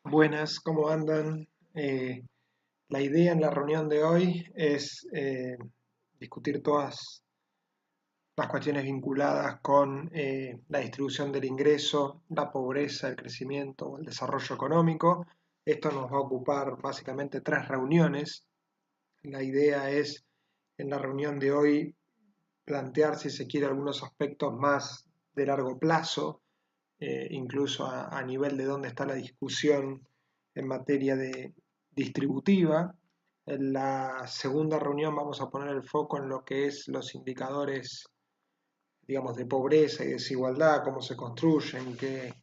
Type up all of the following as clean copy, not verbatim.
Buenas, ¿cómo andan? La idea en la reunión de hoy es discutir todas las cuestiones vinculadas con la distribución del ingreso, la pobreza, el crecimiento o el desarrollo económico. Esto nos va a ocupar básicamente 3 reuniones. La idea es en la reunión de hoy plantear, si se quiere, algunos aspectos más de largo plazo, incluso a nivel de dónde está la discusión en materia de distributiva. En la segunda reunión vamos a poner el foco en lo que es los indicadores, digamos, de pobreza y desigualdad, cómo se construyen, qué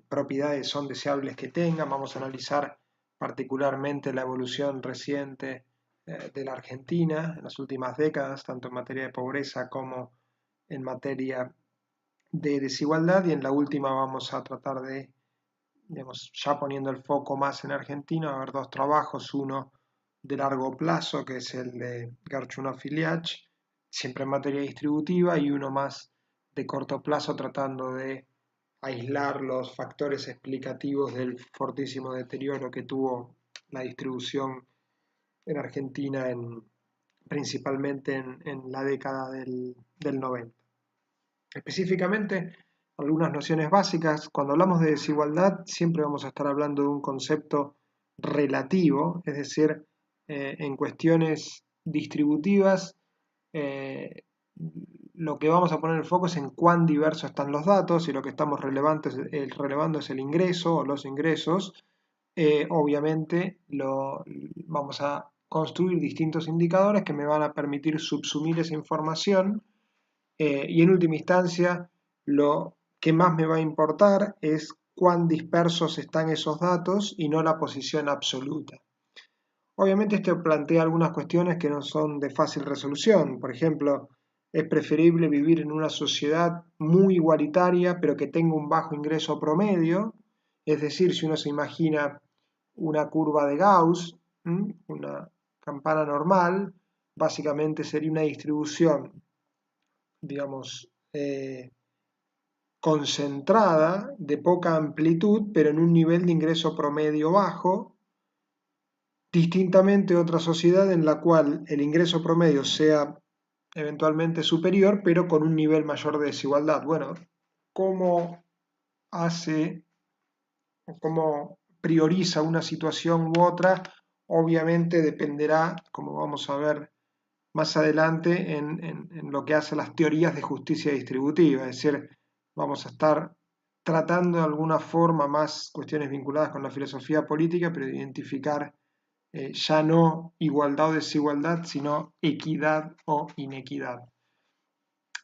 propiedades son deseables que tengan. Vamos a analizar particularmente la evolución reciente de la Argentina en las últimas décadas, tanto en materia de pobreza como en materia de desigualdad, y en la última vamos a tratar de, digamos, ya poniendo el foco más en Argentina, va a haber 2 trabajos, uno de largo plazo, que es el de Garchunov-Iliach, siempre en materia distributiva, y uno más de corto plazo, tratando de aislar los factores explicativos del fortísimo deterioro que tuvo la distribución en Argentina principalmente en la década del 90. Específicamente, algunas nociones básicas. Cuando hablamos de desigualdad, siempre vamos a estar hablando de un concepto relativo, es decir, en cuestiones distributivas, eh, lo que vamos a poner el foco es en cuán diversos están los datos, y lo que estamos relevando es el ingreso o los ingresos. Obviamente vamos a construir distintos indicadores que me van a permitir subsumir esa información, y en última instancia, lo que más me va a importar es cuán dispersos están esos datos y no la posición absoluta. Obviamente esto plantea algunas cuestiones que no son de fácil resolución. Por ejemplo, es preferible vivir en una sociedad muy igualitaria pero que tenga un bajo ingreso promedio. Es decir, si uno se imagina una curva de Gauss, una campana normal, básicamente sería una distribución, digamos, concentrada, de poca amplitud, pero en un nivel de ingreso promedio bajo, distintamente otra sociedad en la cual el ingreso promedio sea eventualmente superior, pero con un nivel mayor de desigualdad. Bueno, ¿cómo hace, cómo prioriza una situación u otra? Obviamente dependerá, como vamos a ver más adelante, en lo que hace las teorías de justicia distributiva. Es decir, vamos a estar tratando de alguna forma más cuestiones vinculadas con la filosofía política, pero de identificar ya no igualdad o desigualdad, sino equidad o inequidad.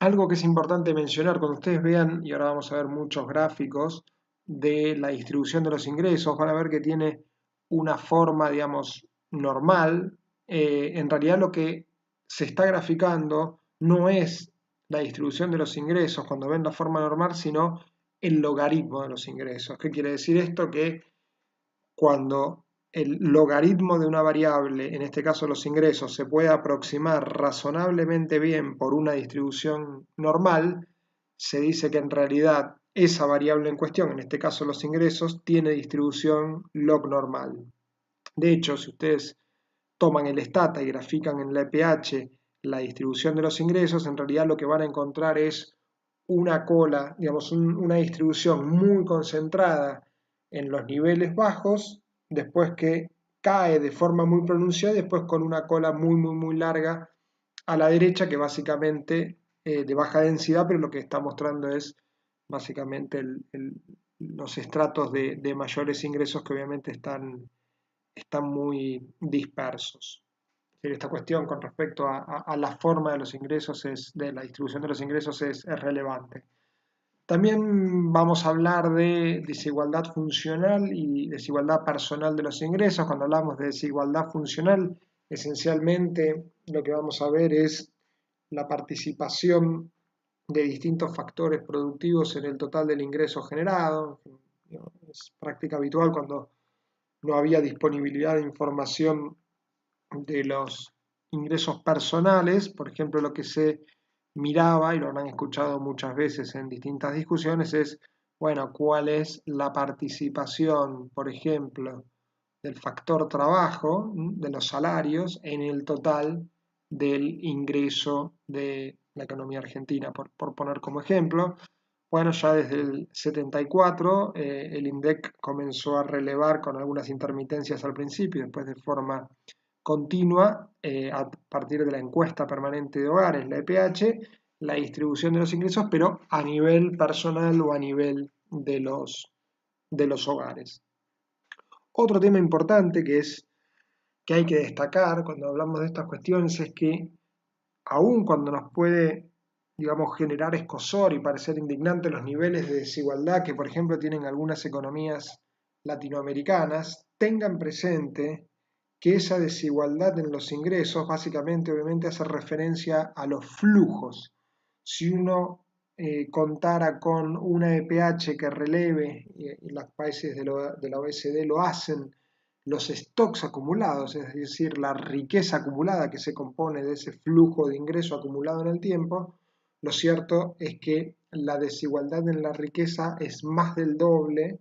Algo que es importante mencionar cuando ustedes vean, y ahora vamos a ver muchos gráficos de la distribución de los ingresos, van a ver que tiene una forma, digamos, normal. En realidad lo que se está graficando no es la distribución de los ingresos cuando ven la forma normal, sino el logaritmo de los ingresos. ¿Qué quiere decir esto? Que cuando el logaritmo de una variable, en este caso los ingresos, se puede aproximar razonablemente bien por una distribución normal, se dice que en realidad esa variable en cuestión, en este caso los ingresos, tiene distribución log normal. De hecho, si ustedes toman el stata y grafican en la EPH la distribución de los ingresos, en realidad lo que van a encontrar es una cola, digamos, una distribución muy concentrada en los niveles bajos, después que cae de forma muy pronunciada, después con una cola muy larga a la derecha, que básicamente de baja densidad, pero lo que está mostrando es básicamente los estratos de mayores ingresos, que obviamente están muy dispersos. Esta cuestión con respecto a la forma de los ingresos, de la distribución de los ingresos, es relevante. También vamos a hablar de desigualdad funcional y desigualdad personal de los ingresos. Cuando hablamos de desigualdad funcional, esencialmente lo que vamos a ver es la participación de distintos factores productivos en el total del ingreso generado. Es práctica habitual cuando no había disponibilidad de información de los ingresos personales. Por ejemplo, lo que se miraba, y lo habrán escuchado muchas veces en distintas discusiones, es, Bueno, ¿cuál es la participación, por ejemplo, del factor trabajo, de los salarios, en el total del ingreso de la economía argentina? Por poner como ejemplo, bueno, ya desde el 74 el INDEC comenzó a relevar con algunas intermitencias al principio, después de forma continua, a partir de la encuesta permanente de hogares, la EPH, la distribución de los ingresos, pero a nivel personal o a nivel de los hogares. Otro tema importante que hay que destacar cuando hablamos de estas cuestiones es que aun cuando nos puede, digamos, generar escozor y parecer indignante los niveles de desigualdad que, por ejemplo, tienen algunas economías latinoamericanas, tengan presente que esa desigualdad en los ingresos básicamente, obviamente, hace referencia a los flujos. Si uno contara con una EPH que releve, y los países de la OECD lo hacen, los stocks acumulados, es decir, la riqueza acumulada que se compone de ese flujo de ingreso acumulado en el tiempo, lo cierto es que la desigualdad en la riqueza es más del doble,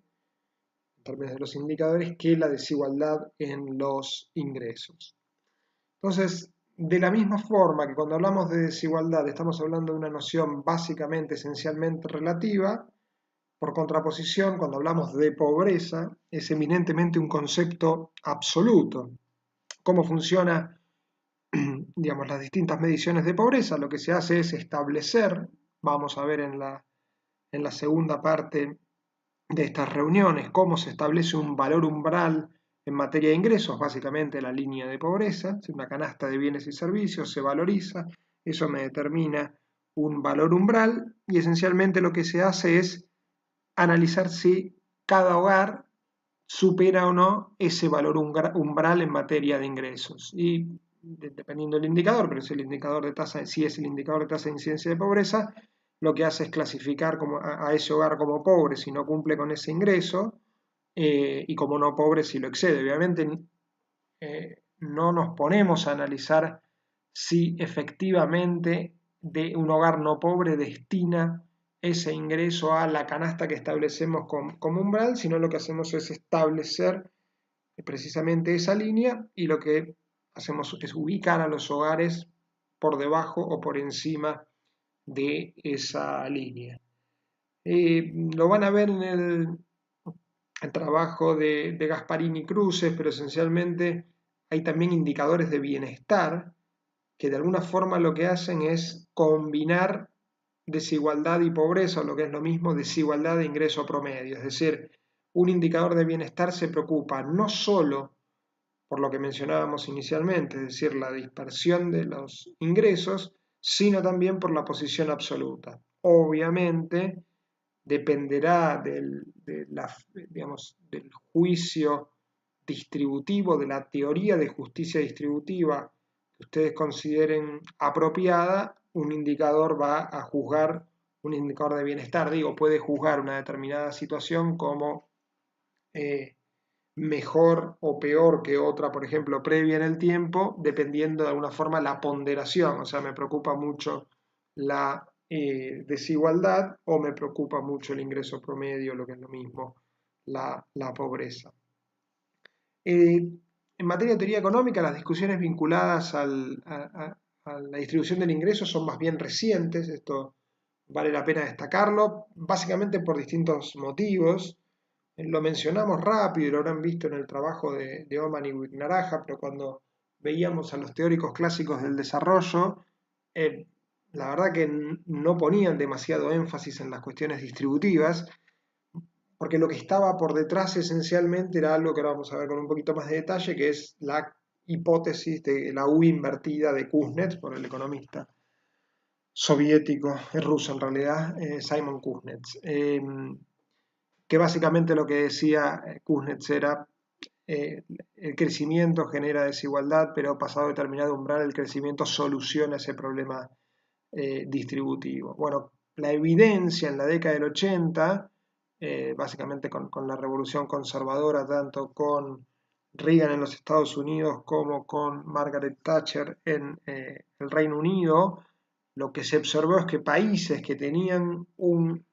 en términos de los indicadores, que la desigualdad en los ingresos. Entonces, de la misma forma que cuando hablamos de desigualdad estamos hablando de una noción básicamente, esencialmente relativa, por contraposición, cuando hablamos de pobreza, es eminentemente un concepto absoluto. ¿Cómo funciona, digamos, las distintas mediciones de pobreza? Lo que se hace es establecer, vamos a ver en la segunda parte de estas reuniones, cómo se establece un valor umbral en materia de ingresos, básicamente la línea de pobreza, una canasta de bienes y servicios, se valoriza, eso me determina un valor umbral y esencialmente lo que se hace es analizar si cada hogar supera o no ese valor umbral en materia de ingresos. Y dependiendo del indicador, pero si, el indicador de tasa, si es el indicador de tasa de incidencia de pobreza, lo que hace es clasificar como a ese hogar como pobre si no cumple con ese ingreso y como no pobre si lo excede. Obviamente no nos ponemos a analizar si efectivamente de un hogar no pobre destina ese ingreso a la canasta que establecemos como umbral, sino lo que hacemos es establecer precisamente esa línea y lo que hacemos es ubicar a los hogares por debajo o por encima de esa línea. Lo van a ver en el trabajo de Gasparini Cruces, pero esencialmente hay también indicadores de bienestar que de alguna forma lo que hacen es combinar desigualdad y pobreza, o lo que es lo mismo, desigualdad de ingreso promedio. Es decir, un indicador de bienestar se preocupa no solo por lo que mencionábamos inicialmente, es decir, la dispersión de los ingresos, sino también por la posición absoluta. Obviamente, dependerá digamos, del juicio distributivo, de la teoría de justicia distributiva que ustedes consideren apropiada, un indicador va a juzgar, un indicador de bienestar, digo, puede juzgar una determinada situación como mejor o peor que otra, por ejemplo, previa en el tiempo, dependiendo de alguna forma la ponderación. O sea, me preocupa mucho la desigualdad o me preocupa mucho el ingreso promedio, lo que es lo mismo, la pobreza. En materia de teoría económica, las discusiones vinculadas a la distribución del ingreso son más bien recientes, esto vale la pena destacarlo, básicamente por distintos motivos. Lo mencionamos rápido y lo habrán visto en el trabajo de Oman y Wignaraja, pero cuando veíamos a los teóricos clásicos del desarrollo, la verdad que no ponían demasiado énfasis en las cuestiones distributivas, porque lo que estaba por detrás esencialmente era algo que ahora vamos a ver con un poquito más de detalle, que es la hipótesis de la U invertida de Kuznets, por el economista soviético, es ruso en realidad, Simon Kuznets, que básicamente lo que decía Kuznets era el crecimiento genera desigualdad, pero pasado determinado umbral el crecimiento soluciona ese problema distributivo. Bueno, la evidencia en la década del 80, básicamente con la revolución conservadora, tanto con Reagan en los Estados Unidos como con Margaret Thatcher en el Reino Unido, lo que se observó es que países que tenían un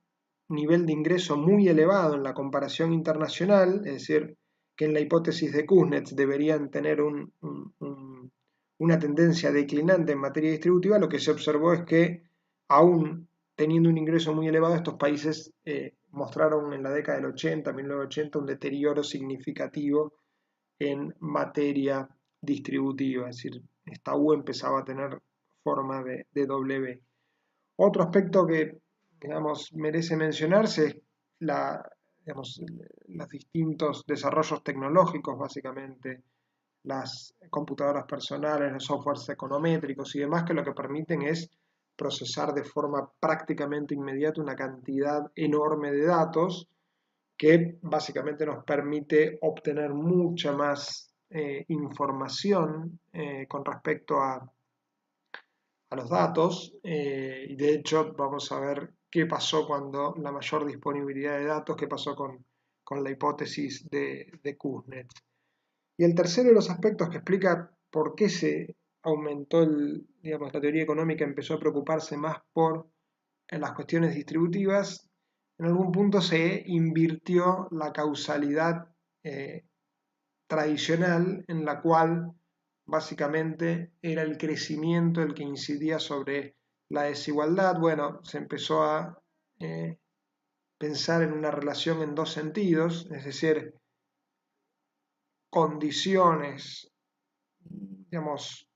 nivel de ingreso muy elevado en la comparación internacional, es decir, que en la hipótesis de Kuznets deberían tener una tendencia declinante en materia distributiva, lo que se observó es que aún teniendo un ingreso muy elevado, estos países mostraron en la década del 80, 1980, un deterioro significativo en materia distributiva, es decir, esta U empezaba a tener forma de W. Otro aspecto que, digamos, merece mencionarse es digamos, los distintos desarrollos tecnológicos, básicamente las computadoras personales, los softwares econométricos y demás, que lo que permiten es procesar de forma prácticamente inmediata una cantidad enorme de datos que básicamente nos permite obtener mucha más información con respecto a los datos, y de hecho vamos a ver qué pasó cuando la mayor disponibilidad de datos, qué pasó con la hipótesis de Kuznets. Y el tercero de los aspectos que explica por qué se aumentó, digamos, la teoría económica empezó a preocuparse más por las cuestiones distributivas, en algún punto se invirtió la causalidad tradicional en la cual básicamente era el crecimiento el que incidía sobre la desigualdad. Bueno, se empezó a pensar en una relación en dos sentidos, es decir, condiciones, digamos,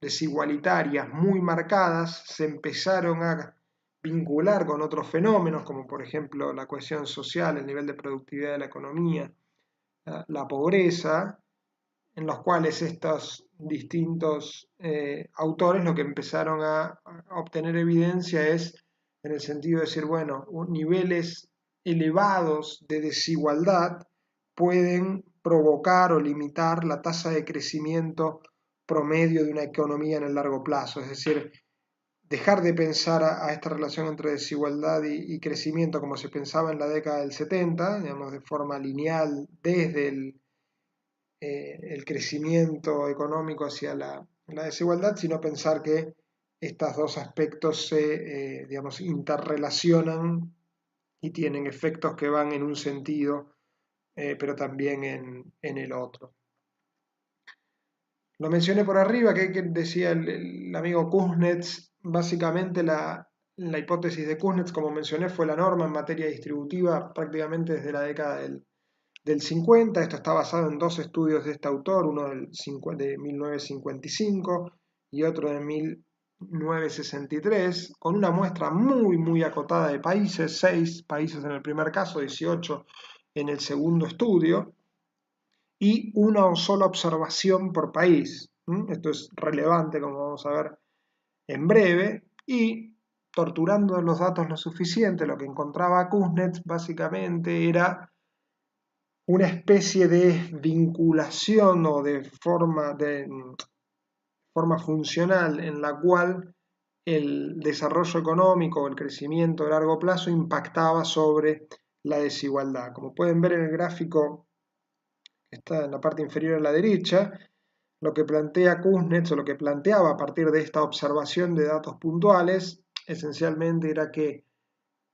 desigualitarias muy marcadas se empezaron a vincular con otros fenómenos, como por ejemplo la cohesión social, el nivel de productividad de la economía, la pobreza, en los cuales estos distintos autores lo que empezaron a obtener evidencia es en el sentido de decir, bueno, niveles elevados de desigualdad pueden provocar o limitar la tasa de crecimiento promedio de una economía en el largo plazo. Es decir, dejar de pensar a esta relación entre desigualdad y crecimiento como se pensaba en la década del 70, digamos, de forma lineal desde el crecimiento económico hacia la desigualdad, sino pensar que estos dos aspectos se, digamos, interrelacionan y tienen efectos que van en un sentido, pero también en el otro. Lo mencioné por arriba, que decía el amigo Kuznets, básicamente la hipótesis de Kuznets, como mencioné, fue la norma en materia distributiva prácticamente desde la década del 50. Esto está basado en dos estudios de este autor, uno de 1955 y otro de 1963, con una muestra muy acotada de países, 6 países en el primer caso, 18 en el segundo estudio, y una sola observación por país. Esto es relevante, como vamos a ver en breve, y torturando los datos lo suficiente, lo que encontraba Kuznets básicamente era una especie de vinculación o de forma funcional en la cual el desarrollo económico o el crecimiento a largo plazo impactaba sobre la desigualdad. Como pueden ver en el gráfico que está en la parte inferior a la derecha, lo que plantea Kuznets o lo que planteaba a partir de esta observación de datos puntuales, esencialmente era que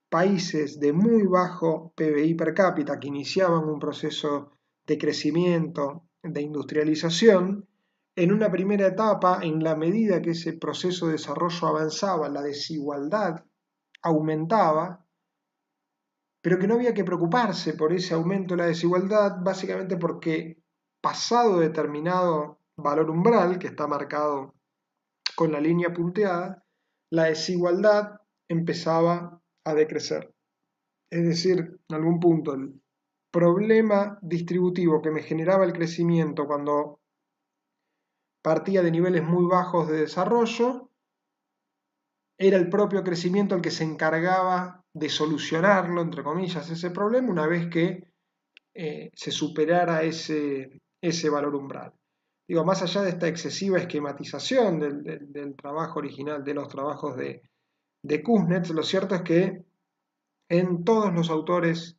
países de muy bajo PBI per cápita que iniciaban un proceso de crecimiento, de industrialización, en una primera etapa, en la medida que ese proceso de desarrollo avanzaba, la desigualdad aumentaba, pero que no había que preocuparse por ese aumento de la desigualdad, básicamente porque pasado determinado valor umbral, que está marcado con la línea punteada, la desigualdad empezaba a decrecer. Es decir, en algún punto, el problema distributivo que me generaba el crecimiento cuando partía de niveles muy bajos de desarrollo, era el propio crecimiento el que se encargaba de solucionarlo, entre comillas, ese problema una vez que se superara ese valor umbral. Digo, más allá de esta excesiva esquematización del trabajo original, de los trabajos de Kuznets, lo cierto es que en todos los autores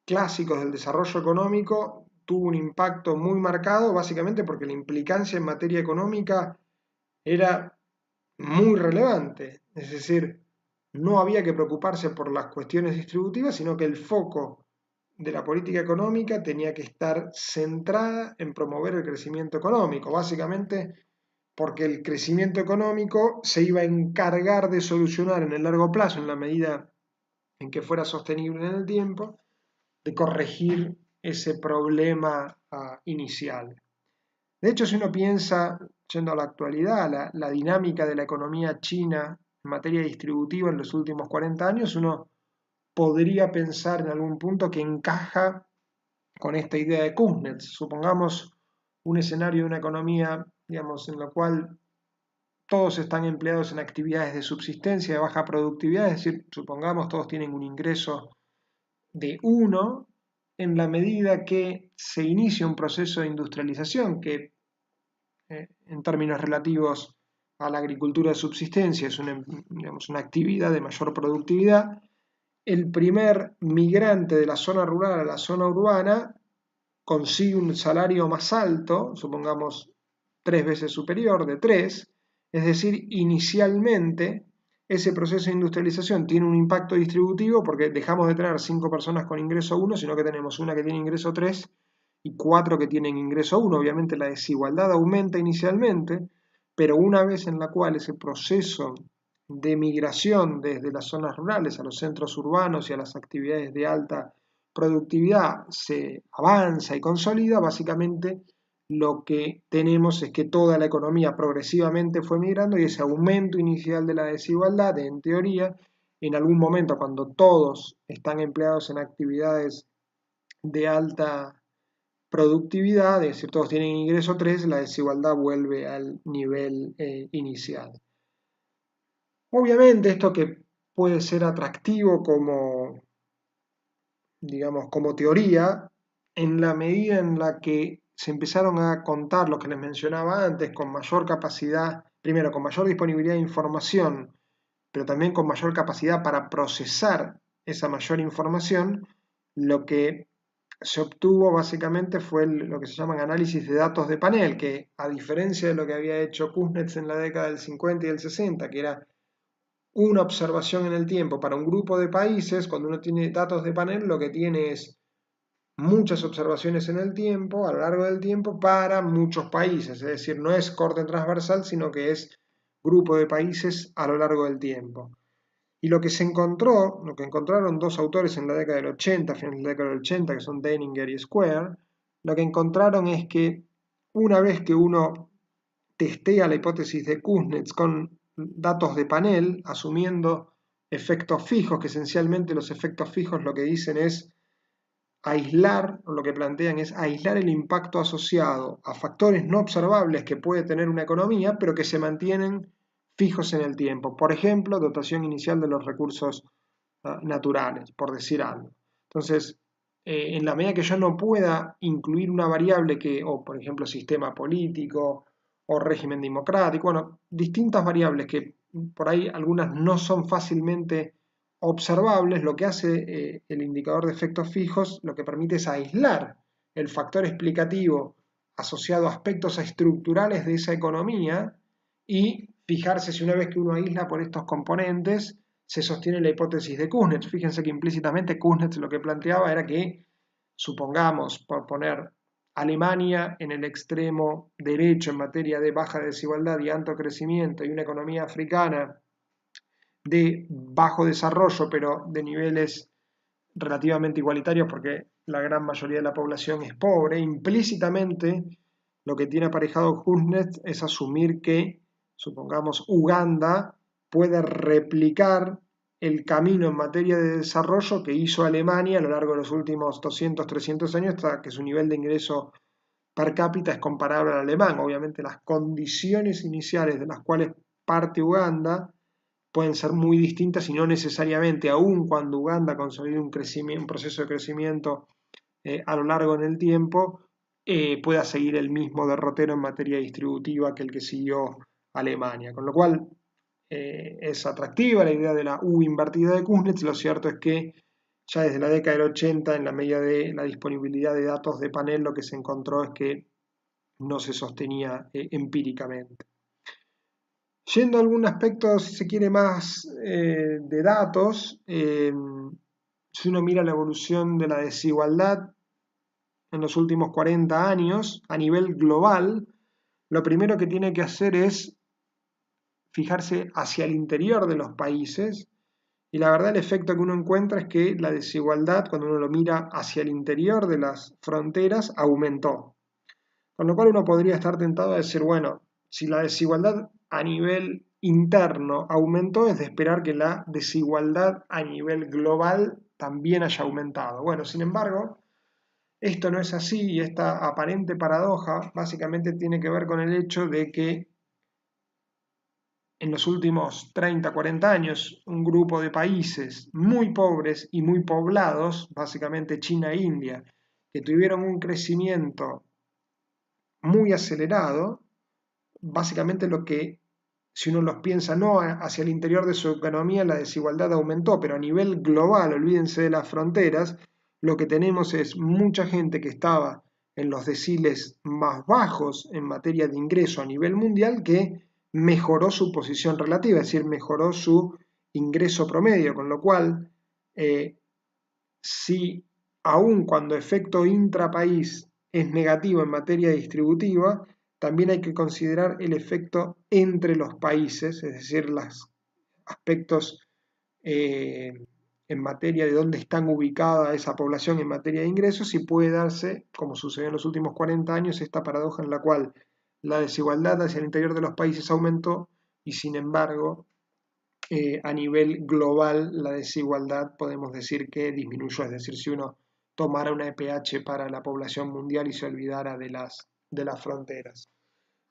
clásicos del desarrollo económico tuvo un impacto muy marcado, básicamente porque la implicancia en materia económica era muy relevante. Es decir, no había que preocuparse por las cuestiones distributivas, sino que el foco de la política económica tenía que estar centrada en promover el crecimiento económico, básicamente porque el crecimiento económico se iba a encargar de solucionar en el largo plazo, en la medida en que fuera sostenible en el tiempo, de corregir ese problema inicial. De hecho, si uno piensa, yendo a la actualidad, la dinámica de la economía china en materia distributiva en los últimos 40 años, uno podría pensar en algún punto que encaja con esta idea de Kuznets. Supongamos un escenario de una economía, digamos, en la cual todos están empleados en actividades de subsistencia, de baja productividad, es decir, supongamos todos tienen un ingreso de 1, en la medida que se inicia un proceso de industrialización que en términos relativos a la agricultura de subsistencia es digamos, una actividad de mayor productividad, el primer migrante de la zona rural a la zona urbana consigue un salario más alto, supongamos 3 veces superior, de 3, es decir, inicialmente ese proceso de industrialización tiene un impacto distributivo porque dejamos de tener 5 personas con ingreso 1, sino que tenemos una que tiene ingreso 3 y 4 que tienen ingreso 1. Obviamente la desigualdad aumenta inicialmente, pero una vez en la cual ese proceso de migración desde las zonas rurales a los centros urbanos y a las actividades de alta productividad se avanza y consolida, básicamente lo que tenemos es que toda la economía progresivamente fue migrando y ese aumento inicial de la desigualdad, en teoría, en algún momento cuando todos están empleados en actividades de alta productividad, es decir, todos tienen ingreso 3, la desigualdad vuelve al nivel inicial. Obviamente esto que puede ser atractivo como, digamos, como teoría, en la medida en la que se empezaron a contar lo que les mencionaba antes, con mayor capacidad, primero con mayor disponibilidad de información, pero también con mayor capacidad para procesar esa mayor información, lo que se obtuvo básicamente fue lo que se llaman análisis de datos de panel, que a diferencia de lo que había hecho Kuznets en la década del 50 y del 60, que era una observación en el tiempo para un grupo de países, cuando uno tiene datos de panel, lo que tiene es muchas observaciones en el tiempo, a lo largo del tiempo, para muchos países. Es decir, no es corte transversal, sino que es grupo de países a lo largo del tiempo. Y lo que se encontró, lo que encontraron dos autores en la década del 80, finales de la década del 80, que son Deininger y Square, lo que encontraron es que una vez que uno testea la hipótesis de Kuznets con datos de panel, asumiendo efectos fijos, que esencialmente los efectos fijos lo que dicen es aislar, o lo que plantean es aislar el impacto asociado a factores no observables que puede tener una economía, pero que se mantienen fijos en el tiempo. Por ejemplo, dotación inicial de los recursos naturales, por decir algo. Entonces, en la medida que yo no pueda incluir una variable que, o por ejemplo, sistema político o régimen democrático, bueno, distintas variables que por ahí algunas no son fácilmente observables, lo que hace el indicador de efectos fijos, lo que permite es aislar el factor explicativo asociado a aspectos estructurales de esa economía y fijarse si una vez que uno aísla por estos componentes, se sostiene la hipótesis de Kuznets. Fíjense que implícitamente Kuznets lo que planteaba era que, supongamos, por poner Alemania en el extremo derecho en materia de baja desigualdad y alto crecimiento y una economía africana de bajo desarrollo, pero de niveles relativamente igualitarios porque la gran mayoría de la población es pobre, implícitamente lo que tiene aparejado Kuznets es asumir que, supongamos, Uganda puede replicar el camino en materia de desarrollo que hizo Alemania a lo largo de los últimos 200, 300 años hasta que su nivel de ingreso per cápita es comparable al alemán. Obviamente las condiciones iniciales de las cuales parte Uganda pueden ser muy distintas y no necesariamente, aun cuando Uganda consolide un proceso de crecimiento a lo largo en el tiempo, pueda seguir el mismo derrotero en materia distributiva que el que siguió Alemania. Con lo cual es atractiva la idea de la U invertida de Kuznets. Lo cierto es que ya desde la década del 80, en la medida de la disponibilidad de datos de panel, lo que se encontró es que no se sostenía empíricamente. Yendo a algún aspecto, si se quiere, más de datos, si uno mira la evolución de la desigualdad en los últimos 40 años a nivel global, lo primero que tiene que hacer es fijarse hacia el interior de los países y la verdad el efecto que uno encuentra es que la desigualdad, cuando uno lo mira hacia el interior de las fronteras, aumentó. Con lo cual uno podría estar tentado a decir, bueno, si la desigualdad a nivel interno aumentó, es de esperar que la desigualdad a nivel global también haya aumentado. Bueno, sin embargo, esto no es así y esta aparente paradoja básicamente tiene que ver con el hecho de que en los últimos 30, 40 años, un grupo de países muy pobres y muy poblados, básicamente China e India, que tuvieron un crecimiento muy acelerado, básicamente lo que, si uno los piensa no hacia el interior de su economía, la desigualdad aumentó, pero a nivel global, olvídense de las fronteras, lo que tenemos es mucha gente que estaba en los deciles más bajos en materia de ingreso a nivel mundial que mejoró su posición relativa, es decir, mejoró su ingreso promedio, con lo cual, si aun cuando efecto intrapaís es negativo en materia distributiva, también hay que considerar el efecto entre los países, es decir, los aspectos eh, en materia de dónde están ubicada esa población en materia de ingresos y puede darse, como sucedió en los últimos 40 años, esta paradoja en la cual la desigualdad hacia el interior de los países aumentó y sin embargo a nivel global la desigualdad podemos decir que disminuyó, es decir, si uno tomara una EPH para la población mundial y se olvidara de las fronteras.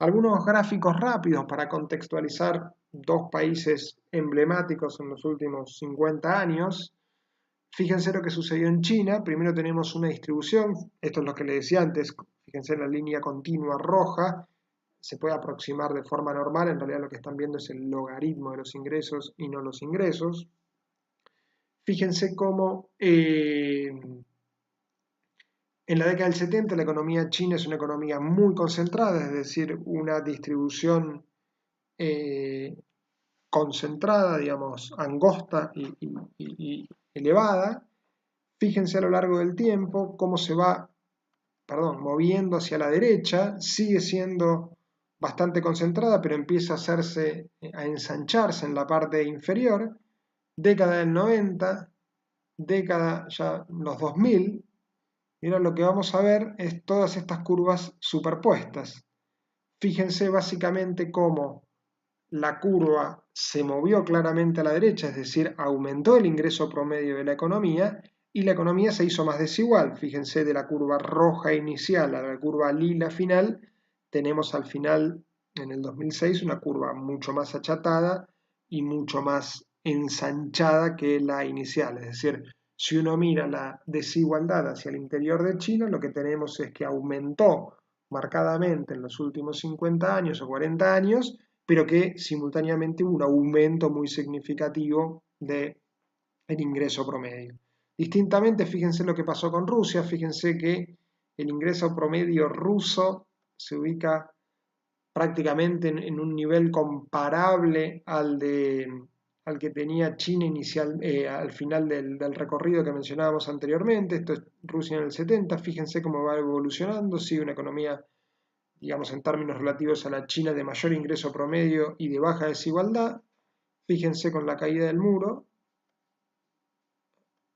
Algunos gráficos rápidos para contextualizar dos países emblemáticos en los últimos 50 años. Fíjense lo que sucedió en China. Primero tenemos una distribución, esto es lo que le decía antes, fíjense en la línea continua roja, se puede aproximar de forma normal, en realidad lo que están viendo es el logaritmo de los ingresos y no los ingresos. Fíjense cómo en la década del 70 la economía china es una economía muy concentrada, es decir, una distribución eh, concentrada, digamos, angosta y elevada. Fíjense a lo largo del tiempo cómo se va, moviendo hacia la derecha, sigue siendo bastante concentrada, pero empieza a hacerse, a ensancharse en la parte inferior. Década del 90, década ya los 2000, y ahora lo que vamos a ver es todas estas curvas superpuestas. Fíjense básicamente cómo la curva se movió claramente a la derecha, es decir, aumentó el ingreso promedio de la economía y la economía se hizo más desigual. Fíjense, de la curva roja inicial a la curva lila final, tenemos al final, en el 2006, una curva mucho más achatada y mucho más ensanchada que la inicial. Es decir, si uno mira la desigualdad hacia el interior de China, lo que tenemos es que aumentó marcadamente en los últimos 50 años o 40 años, pero que simultáneamente hubo un aumento muy significativo del ingreso promedio. Distintamente, fíjense lo que pasó con Rusia, fíjense que el ingreso promedio ruso se ubica prácticamente en un nivel comparable al que tenía China al final del recorrido que mencionábamos anteriormente. Esto es Rusia en el 70, fíjense cómo va evolucionando, sigue una economía, digamos, en términos relativos a la China de mayor ingreso promedio y de baja desigualdad. Fíjense con la caída del muro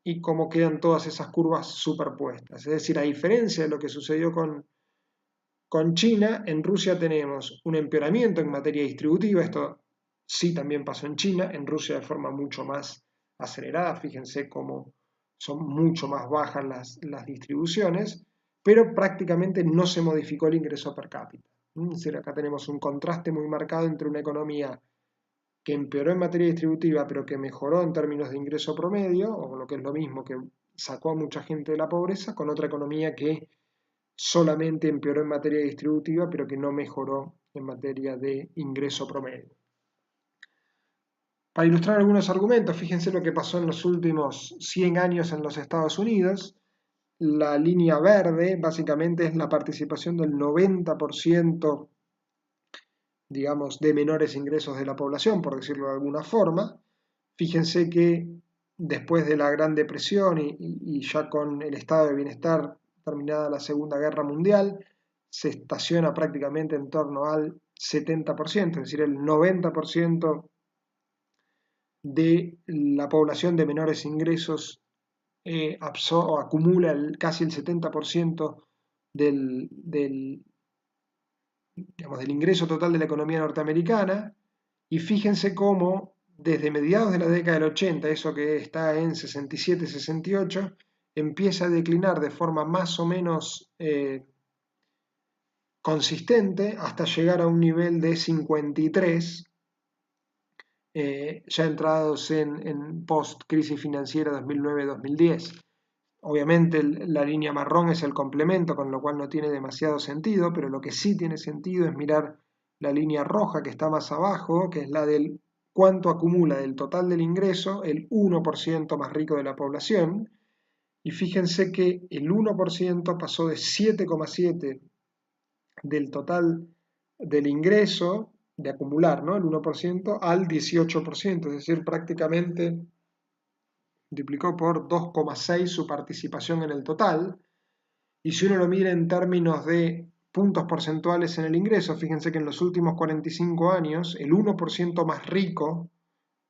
y cómo quedan todas esas curvas superpuestas. Es decir, a diferencia de lo que sucedió con China, en Rusia tenemos un empeoramiento en materia distributiva. Esto sí también pasó en China, en Rusia de forma mucho más acelerada. Fíjense cómo son mucho más bajas las distribuciones, pero prácticamente no se modificó el ingreso per cápita. Es decir, acá tenemos un contraste muy marcado entre una economía que empeoró en materia distributiva, pero que mejoró en términos de ingreso promedio, o lo que es lo mismo, que sacó a mucha gente de la pobreza, con otra economía que solamente empeoró en materia distributiva, pero que no mejoró en materia de ingreso promedio. Para ilustrar algunos argumentos, fíjense lo que pasó en los últimos 100 años en los Estados Unidos. La línea verde básicamente es la participación del 90% digamos, de menores ingresos de la población, por decirlo de alguna forma. Fíjense que después de la Gran Depresión y ya con el estado de bienestar terminada la Segunda Guerra Mundial, se estaciona prácticamente en torno al 70%, es decir, el 90% de la población de menores ingresos acumula casi el 70% digamos, del ingreso total de la economía norteamericana. Y fíjense cómo desde mediados de la década del 80, eso que está en 67, 68, empieza a declinar de forma más o menos consistente hasta llegar a un nivel de 53, ya entrados en post-crisis financiera 2009-2010. Obviamente la línea marrón es el complemento, con lo cual no tiene demasiado sentido, pero lo que sí tiene sentido es mirar la línea roja que está más abajo, que es la del cuánto acumula del total del ingreso el 1% más rico de la población. Y fíjense que el 1% pasó de 7,7 del total del ingreso de acumular, ¿no? El 1% al 18%, es decir, prácticamente duplicó por 2,6 su participación en el total. Y si uno lo mira en términos de puntos porcentuales en el ingreso, fíjense que en los últimos 45 años, el 1% más rico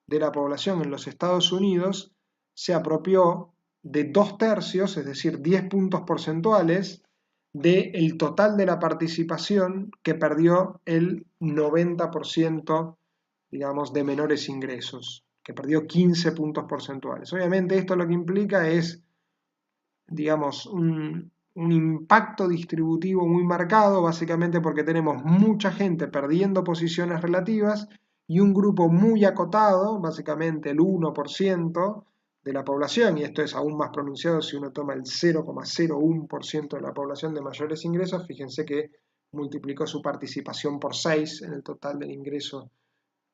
de la población en los Estados Unidos se apropió de 2/3, es decir, 10 puntos porcentuales, del total de la participación que perdió el 90%, digamos, de menores ingresos, que perdió 15 puntos porcentuales. Obviamente esto lo que implica es, digamos, un impacto distributivo muy marcado, básicamente porque tenemos mucha gente perdiendo posiciones relativas y un grupo muy acotado, básicamente el 1% de la población, y esto es aún más pronunciado si uno toma el 0,01% de la población de mayores ingresos, fíjense que multiplicó su participación por 6 en el total del ingreso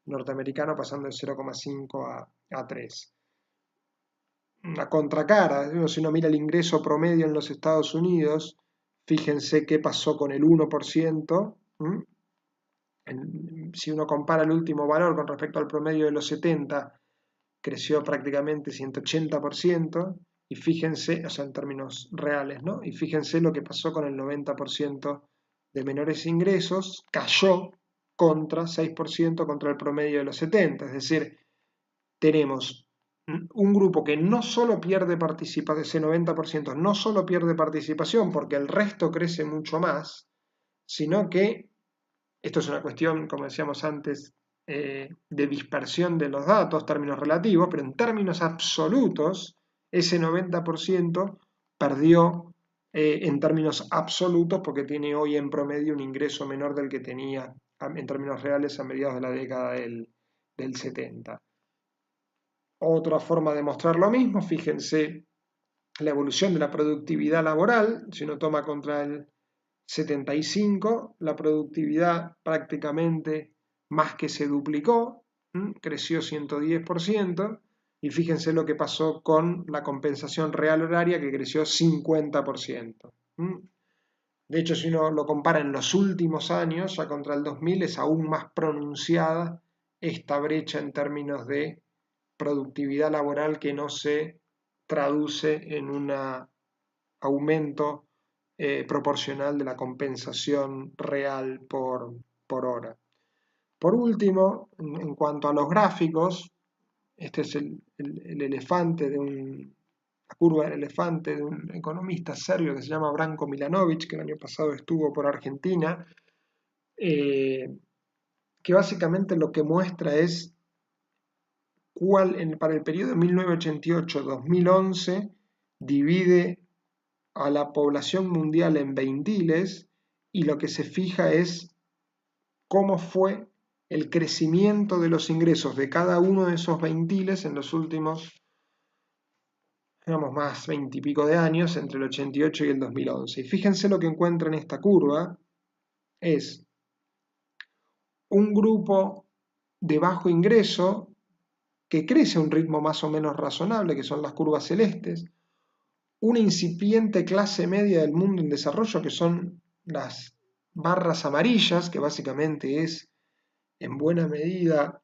norteamericano, pasando de 0,5 a 3. Una contracara, si uno mira el ingreso promedio en los Estados Unidos, fíjense qué pasó con el 1%. Si uno compara el último valor con respecto al promedio de los 70, creció prácticamente 180%, y fíjense, o sea, en términos reales, ¿no? Y fíjense lo que pasó con el 90% de menores ingresos, cayó contra 6% contra el promedio de los 70, es decir, tenemos un grupo que no solo pierde participación, ese 90% no solo pierde participación porque el resto crece mucho más, sino que esto es una cuestión, como decíamos antes, de dispersión de los datos, términos relativos, pero en términos absolutos, ese 90% perdió en términos absolutos porque tiene hoy en promedio un ingreso menor del que tenía en términos reales a mediados de la década del 70. Otra forma de mostrar lo mismo, fíjense la evolución de la productividad laboral. Si uno toma contra el 75, la productividad prácticamente más que se duplicó, creció 110%, y fíjense lo que pasó con la compensación real horaria, que creció 50%. De hecho, si uno lo compara en los últimos años, ya contra el 2000, es aún más pronunciada esta brecha en términos de productividad laboral que no se traduce en un aumento proporcional de la compensación real por hora. Por último, en cuanto a los gráficos, este es el elefante la curva del elefante de un economista serbio que se llama Branko Milanovic, que el año pasado estuvo por Argentina, que básicamente lo que muestra es para el periodo 1988-2011 divide a la población mundial en veintiles, y lo que se fija es cómo fue el crecimiento de los ingresos de cada uno de esos veintiles en los últimos, digamos, más 20 y pico de años, entre el 88 y el 2011. Y fíjense lo que encuentra en esta curva, es un grupo de bajo ingreso que crece a un ritmo más o menos razonable, que son las curvas celestes, una incipiente clase media del mundo en desarrollo, que son las barras amarillas, que básicamente es en buena medida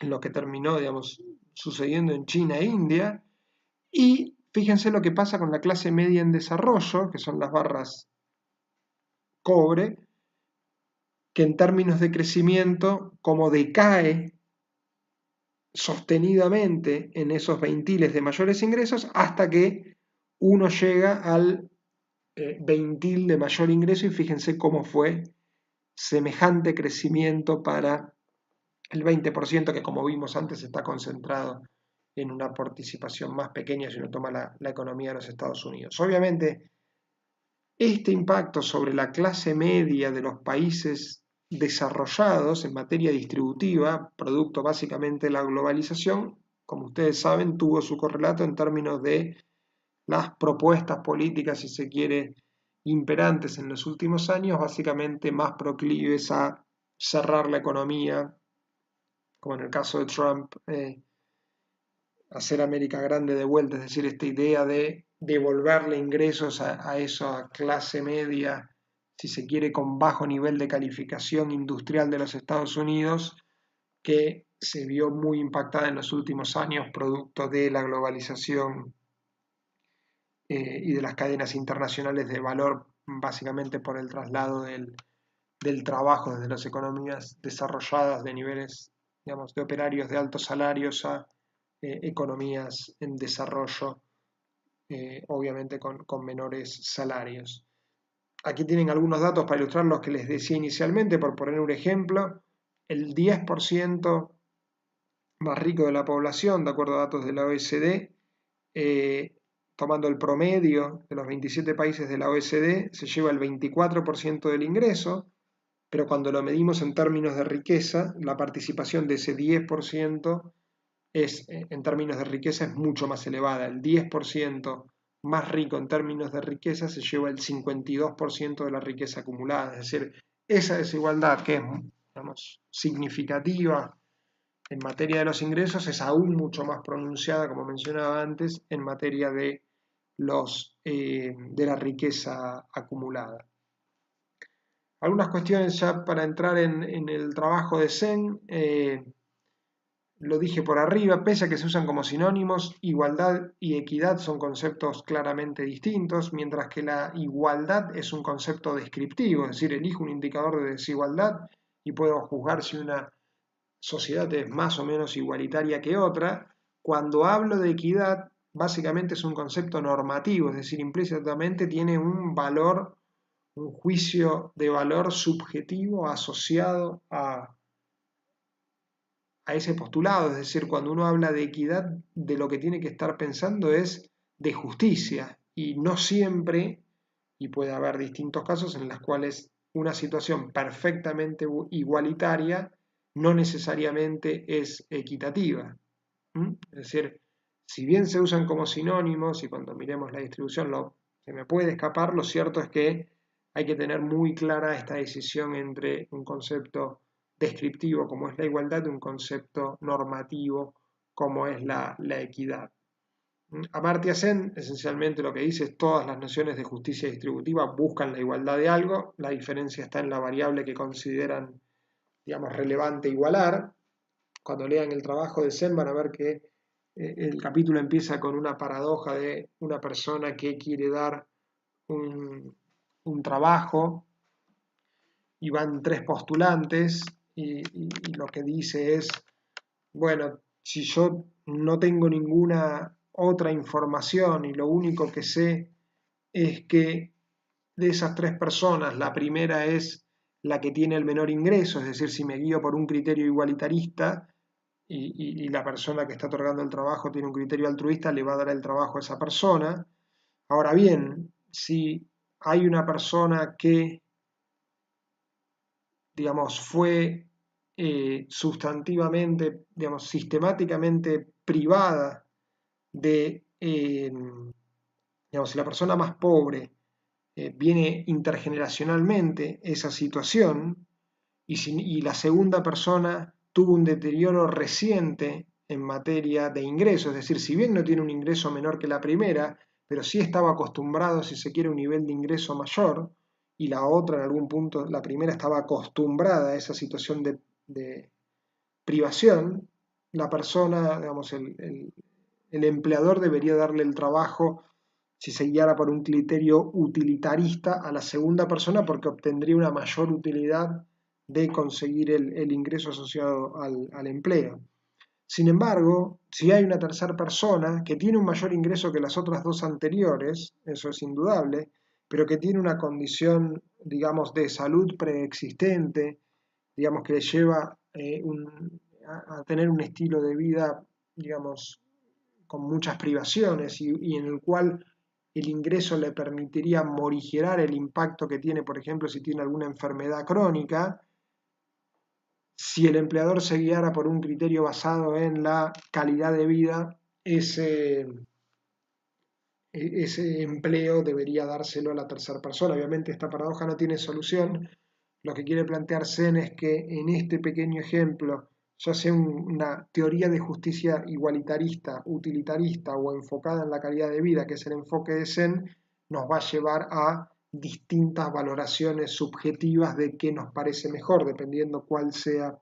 lo que terminó, digamos, sucediendo en China e India. Y fíjense lo que pasa con la clase media en desarrollo, que son las barras cobre, que en términos de crecimiento, como decae sostenidamente en esos veintiles de mayores ingresos hasta que uno llega al veintil de mayor ingreso, y fíjense cómo fue semejante crecimiento para el 20%, que como vimos antes está concentrado en una participación más pequeña si uno toma la economía de los Estados Unidos. Obviamente, este impacto sobre la clase media de los países desarrollados en materia distributiva, producto básicamente de la globalización, como ustedes saben, tuvo su correlato en términos de las propuestas políticas, si se quiere, imperantes en los últimos años, básicamente más proclives a cerrar la economía, como en el caso de Trump, hacer América grande de vuelta, es decir, esta idea de devolverle ingresos a esa clase media, si se quiere, con bajo nivel de calificación industrial de los Estados Unidos, que se vio muy impactada en los últimos años producto de la globalización y de las cadenas internacionales de valor, básicamente por el traslado del trabajo desde las economías desarrolladas de niveles, digamos, de operarios de altos salarios a economías en desarrollo, obviamente con menores salarios. Aquí tienen algunos datos para ilustrar los que les decía inicialmente, por poner un ejemplo. El 10% más rico de la población, de acuerdo a datos de la OECD, tomando el promedio de los 27 países de la OECD, se lleva el 24% del ingreso, pero cuando lo medimos en términos de riqueza, la participación de ese 10% en términos de riqueza es mucho más elevada. El 10% más rico en términos de riqueza se lleva el 52% de la riqueza acumulada. Es decir, esa desigualdad que es, digamos, significativa en materia de los ingresos es aún mucho más pronunciada, como mencionaba antes, en materia de la riqueza acumulada. Algunas cuestiones ya para entrar en el trabajo de Sen. Lo dije por arriba, pese a que se usan como sinónimos, igualdad y equidad son conceptos claramente distintos, mientras que la igualdad es un concepto descriptivo, es decir, elijo un indicador de desigualdad y puedo juzgar si una sociedad es más o menos igualitaria que otra. Cuando hablo de equidad, básicamente es un concepto normativo, es decir, implícitamente tiene un valor, un juicio de valor subjetivo asociado a ese postulado. Es decir, cuando uno habla de equidad, de lo que tiene que estar pensando es de justicia, y no siempre, y puede haber distintos casos en los cuales una situación perfectamente igualitaria no necesariamente es equitativa. Es decir, si bien se usan como sinónimos y cuando miremos la distribución se me puede escapar, lo cierto es que hay que tener muy clara esta decisión entre un concepto descriptivo como es la igualdad y un concepto normativo como es la equidad. Amartya Sen esencialmente lo que dice es todas las nociones de justicia distributiva buscan la igualdad de algo, la diferencia está en la variable que consideran, digamos, relevante igualar. Cuando lean el trabajo de Sen van a ver que el capítulo empieza con una paradoja de una persona que quiere dar un trabajo y van tres postulantes y lo que dice es, bueno, si yo no tengo ninguna otra información y lo único que sé es que de esas tres personas, la primera es la que tiene el menor ingreso, es decir, si me guío por un criterio igualitarista y la persona que está otorgando el trabajo tiene un criterio altruista, le va a dar el trabajo a esa persona. Ahora bien, si hay una persona que, digamos, fue sustantivamente, digamos, sistemáticamente privada de, digamos, si la persona más pobre viene intergeneracionalmente esa situación, y la segunda persona tuvo un deterioro reciente en materia de ingresos, es decir, si bien no tiene un ingreso menor que la primera, pero sí estaba acostumbrado, si se quiere, a un nivel de ingreso mayor, y la otra en algún punto, la primera estaba acostumbrada a esa situación de privación, la persona, digamos, el empleador debería darle el trabajo, si se guiara por un criterio utilitarista, a la segunda persona porque obtendría una mayor utilidad de conseguir el ingreso asociado al empleo. Sin embargo, si hay una tercera persona que tiene un mayor ingreso que las otras dos anteriores, eso es indudable, pero que tiene una condición, digamos, de salud preexistente, digamos, que le lleva a tener un estilo de vida, digamos, con muchas privaciones y en el cual el ingreso le permitiría morigerar el impacto que tiene, por ejemplo, si tiene alguna enfermedad crónica. Si el empleador se guiara por un criterio basado en la calidad de vida, ese empleo debería dárselo a la tercera persona. Obviamente esta paradoja no tiene solución. Lo que quiere plantear Sen es que en este pequeño ejemplo, ya sea una teoría de justicia igualitarista, utilitarista o enfocada en la calidad de vida, que es el enfoque de Sen, nos va a llevar a distintas valoraciones subjetivas de qué nos parece mejor, dependiendo cuál sea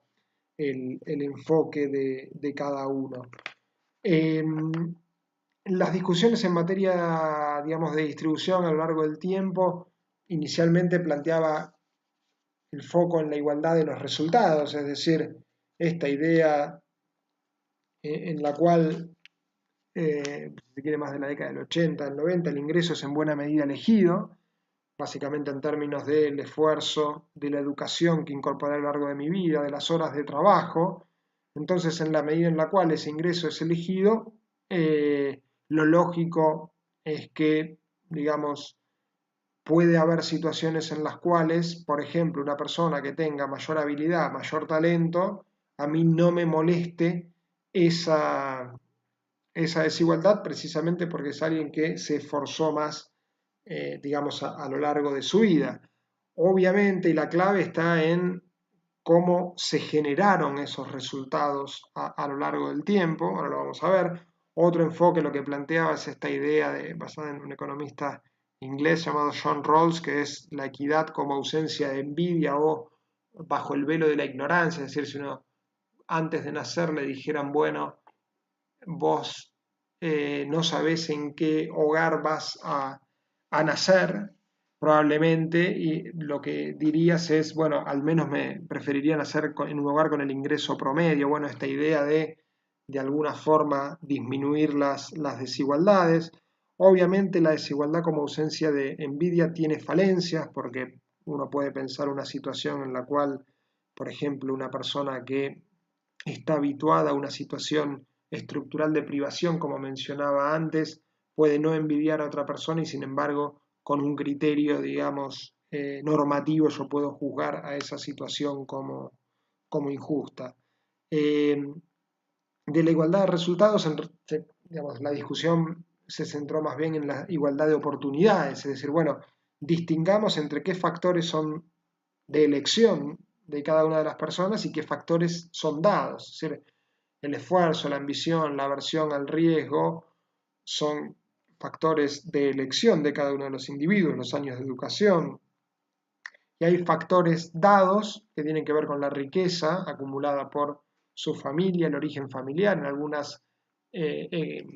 el enfoque de cada uno. Eh, las discusiones en materia, digamos, de distribución a lo largo del tiempo, inicialmente planteaba el foco en la igualdad de los resultados, es decir, esta idea en la cual, si se quiere más de la década del 80, del 90, el ingreso es en buena medida elegido, básicamente en términos del esfuerzo, de la educación que incorporé a lo largo de mi vida, de las horas de trabajo. Entonces, en la medida en la cual ese ingreso es elegido, lo lógico es que, digamos, puede haber situaciones en las cuales, por ejemplo, una persona que tenga mayor habilidad, mayor talento, a mí no me moleste esa, esa desigualdad precisamente porque es alguien que se esforzó más, digamos, a lo largo de su vida. Obviamente, y la clave está en cómo se generaron esos resultados a lo largo del tiempo, ahora lo vamos a ver. Otro enfoque lo que planteaba es esta idea basada en un economista inglés llamado John Rawls, que es la equidad como ausencia de envidia o bajo el velo de la ignorancia, es decir, si uno antes de nacer le dijeran, bueno, vos no sabés en qué hogar vas a nacer, probablemente, y lo que dirías es, bueno, al menos me preferiría nacer en un hogar con el ingreso promedio, bueno, esta idea de alguna forma disminuir las desigualdades. Obviamente la desigualdad como ausencia de envidia tiene falencias, porque uno puede pensar una situación en la cual, por ejemplo, una persona que está habituada a una situación estructural de privación, como mencionaba antes, puede no envidiar a otra persona y sin embargo, con un criterio, digamos, normativo, yo puedo juzgar a esa situación como injusta. De la igualdad de resultados, digamos, la discusión se centró más bien en la igualdad de oportunidades, es decir, bueno, distingamos entre qué factores son de elección de cada una de las personas y qué factores son dados. Es decir, el esfuerzo, la ambición, la aversión al riesgo son factores de elección de cada uno de los individuos, los años de educación. Y hay factores dados que tienen que ver con la riqueza acumulada por su familia, el origen familiar, en algunas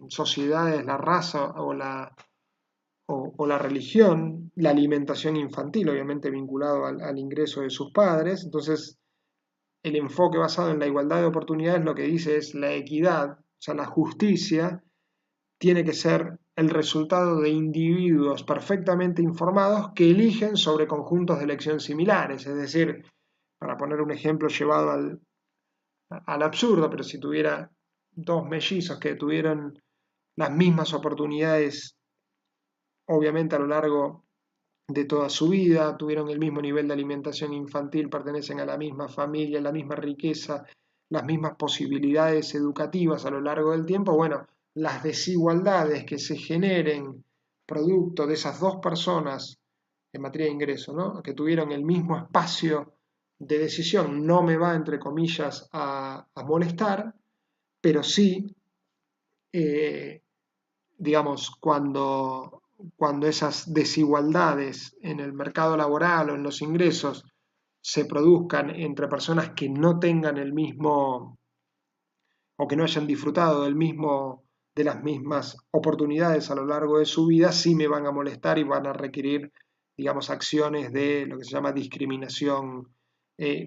sociedades la raza o la religión, la alimentación infantil, obviamente vinculado al ingreso de sus padres. Entonces, el enfoque basado en la igualdad de oportunidades lo que dice es la equidad, o sea, la justicia tiene que ser el resultado de individuos perfectamente informados que eligen sobre conjuntos de elección similares. Es decir, para poner un ejemplo llevado al absurdo, pero si tuviera dos mellizos que tuvieron las mismas oportunidades, obviamente a lo largo de toda su vida, tuvieron el mismo nivel de alimentación infantil, pertenecen a la misma familia, la misma riqueza, las mismas posibilidades educativas a lo largo del tiempo, bueno, las desigualdades que se generen producto de esas dos personas en materia de ingreso, ¿no? Que tuvieron el mismo espacio de decisión, no me va, entre comillas, a molestar, pero sí, digamos, cuando cuando esas desigualdades en el mercado laboral o en los ingresos se produzcan entre personas que no tengan el mismo o que no hayan disfrutado de las mismas oportunidades a lo largo de su vida, sí me van a molestar y van a requerir, digamos, acciones de lo que se llama discriminación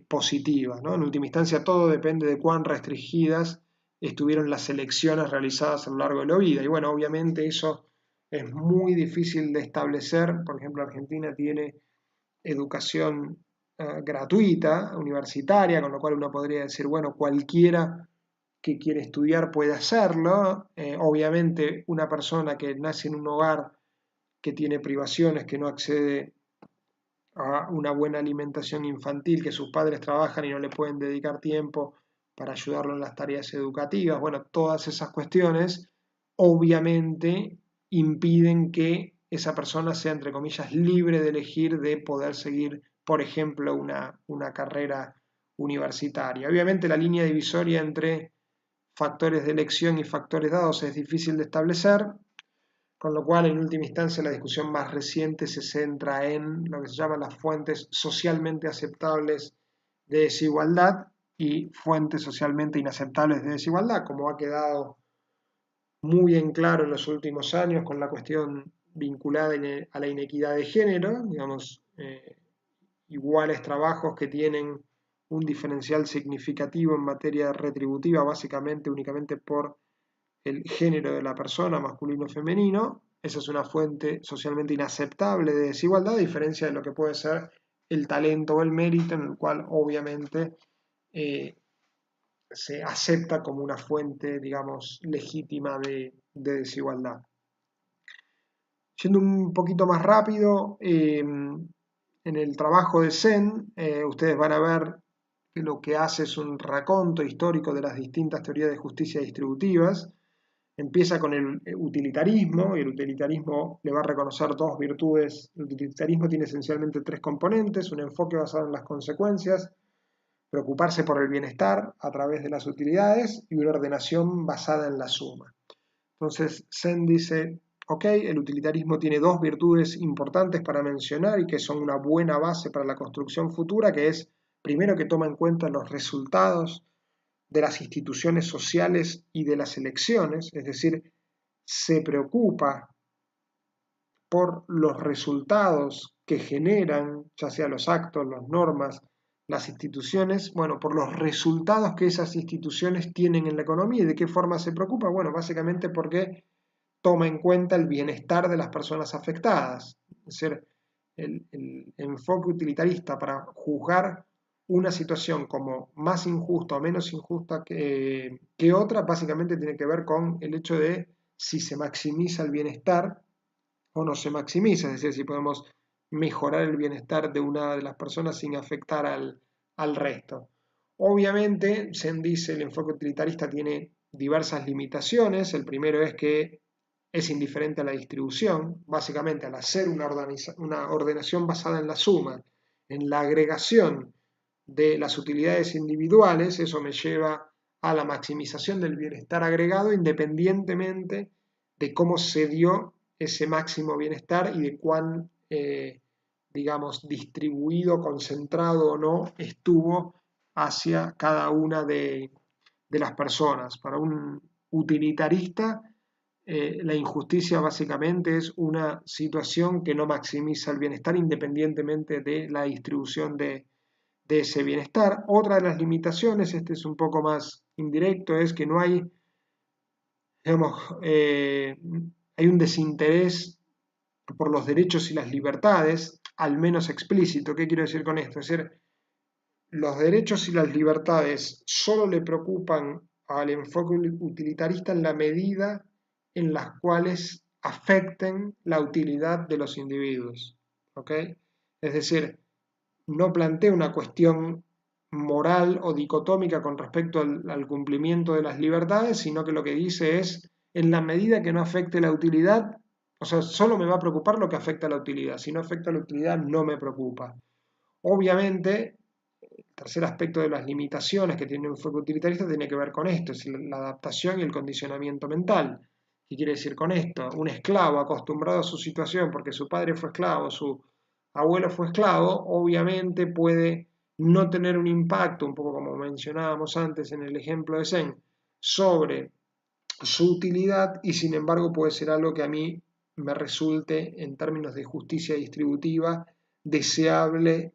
positiva, ¿no? En última instancia, todo depende de cuán restringidas estuvieron las elecciones realizadas a lo largo de la vida. Y bueno, obviamente eso es muy difícil de establecer. Por ejemplo, Argentina tiene educación gratuita, universitaria, con lo cual uno podría decir, bueno, cualquiera que quiere estudiar puede hacerlo. Obviamente una persona que nace en un hogar que tiene privaciones, que no accede a una buena alimentación infantil, que sus padres trabajan y no le pueden dedicar tiempo para ayudarlo en las tareas educativas, bueno, todas esas cuestiones obviamente impiden que esa persona sea, entre comillas, libre de elegir de poder seguir, por ejemplo, una carrera universitaria. Obviamente la línea divisoria entre factores de elección y factores dados es difícil de establecer, con lo cual en última instancia la discusión más reciente se centra en lo que se llama las fuentes socialmente aceptables de desigualdad y fuentes socialmente inaceptables de desigualdad, como ha quedado muy en claro en los últimos años con la cuestión vinculada a la inequidad de género, digamos, iguales trabajos que tienen un diferencial significativo en materia retributiva, básicamente únicamente por el género de la persona, masculino o femenino. Esa es una fuente socialmente inaceptable de desigualdad, a diferencia de lo que puede ser el talento o el mérito, en el cual obviamente eh, se acepta como una fuente, digamos, legítima de desigualdad. Yendo un poquito más rápido, en el trabajo de Zen, ustedes van a ver que lo que hace es un raconto histórico de las distintas teorías de justicia distributivas. Empieza con el utilitarismo, y el utilitarismo le va a reconocer dos virtudes. El utilitarismo tiene esencialmente tres componentes: un enfoque basado en las consecuencias, preocuparse por el bienestar a través de las utilidades, y una ordenación basada en la suma. Entonces, Zen dice, ok, el utilitarismo tiene dos virtudes importantes para mencionar y que son una buena base para la construcción futura, que es, primero, que toma en cuenta los resultados de las instituciones sociales y de las elecciones, es decir, se preocupa por los resultados que generan, ya sea los actos, las normas, las instituciones, bueno, por los resultados que esas instituciones tienen en la economía. ¿Y de qué forma se preocupa? Bueno, básicamente porque toma en cuenta el bienestar de las personas afectadas. Es decir, el enfoque utilitarista para juzgar una situación como más injusta o menos injusta que otra, básicamente tiene que ver con el hecho de si se maximiza el bienestar o no se maximiza, es decir, si podemos mejorar el bienestar de una de las personas sin afectar al resto. Obviamente, Zen dice, el enfoque utilitarista tiene diversas limitaciones. El primero es que es indiferente a la distribución, básicamente al hacer una ordenación basada en la suma, en la agregación de las utilidades individuales, eso me lleva a la maximización del bienestar agregado independientemente de cómo se dio ese máximo bienestar y de cuán, digamos, distribuido, concentrado o no estuvo hacia cada una de las personas. Para un utilitarista, la injusticia básicamente es una situación que no maximiza el bienestar independientemente de la distribución de ese bienestar. Otra de las limitaciones, este es un poco más indirecto, es que no hay, digamos, hay un desinterés por los derechos y las libertades, al menos explícito. ¿Qué quiero decir con esto? Es decir, los derechos y las libertades solo le preocupan al enfoque utilitarista en la medida en las cuales afecten la utilidad de los individuos. ¿Ok? Es decir, no plantea una cuestión moral o dicotómica con respecto al cumplimiento de las libertades, sino que lo que dice es, en la medida que no afecte la utilidad, o sea, solo me va a preocupar lo que afecta a la utilidad. Si no afecta a la utilidad, no me preocupa. Obviamente, el tercer aspecto de las limitaciones que tiene un enfoque utilitarista tiene que ver con esto, es la adaptación y el condicionamiento mental. ¿Qué quiere decir con esto? Un esclavo acostumbrado a su situación porque su padre fue esclavo, su abuelo fue esclavo, obviamente puede no tener un impacto, un poco como mencionábamos antes en el ejemplo de Zen, sobre su utilidad y sin embargo puede ser algo que a mí me resulte en términos de justicia distributiva deseable,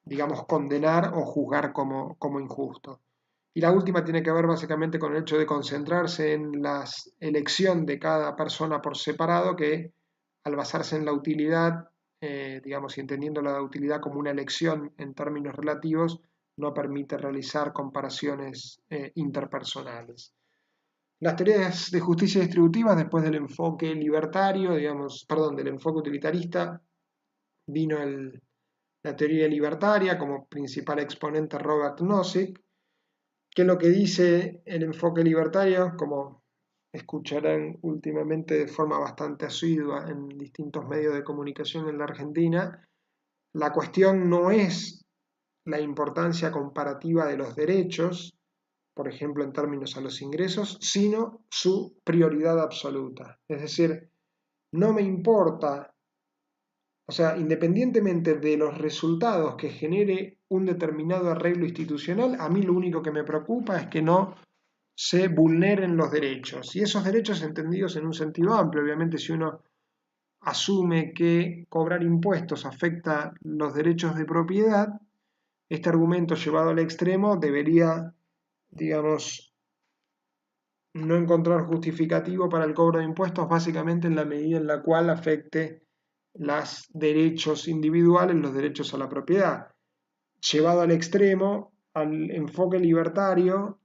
digamos, condenar o juzgar como injusto. Y la última tiene que ver básicamente con el hecho de concentrarse en la elección de cada persona por separado, que al basarse en la utilidad, digamos, y entendiendo la utilidad como una elección en términos relativos, no permite realizar comparaciones interpersonales. Las teorías de justicia distributiva, después del enfoque libertario, digamos, perdón, del enfoque utilitarista, vino la teoría libertaria como principal exponente Robert Nozick, que lo que dice el enfoque libertario, como escucharán últimamente de forma bastante asidua en distintos medios de comunicación en la Argentina, la cuestión no es la importancia comparativa de los derechos, por ejemplo en términos a los ingresos, sino su prioridad absoluta. Es decir, no me importa, o sea, independientemente de los resultados que genere un determinado arreglo institucional, a mí lo único que me preocupa es que no se vulneren los derechos. Y esos derechos entendidos en un sentido amplio, obviamente si uno asume que cobrar impuestos afecta los derechos de propiedad, este argumento llevado al extremo debería, digamos, no encontrar justificativo para el cobro de impuestos básicamente en la medida en la cual afecte los derechos individuales, los derechos a la propiedad. Llevado al extremo, al enfoque libertario,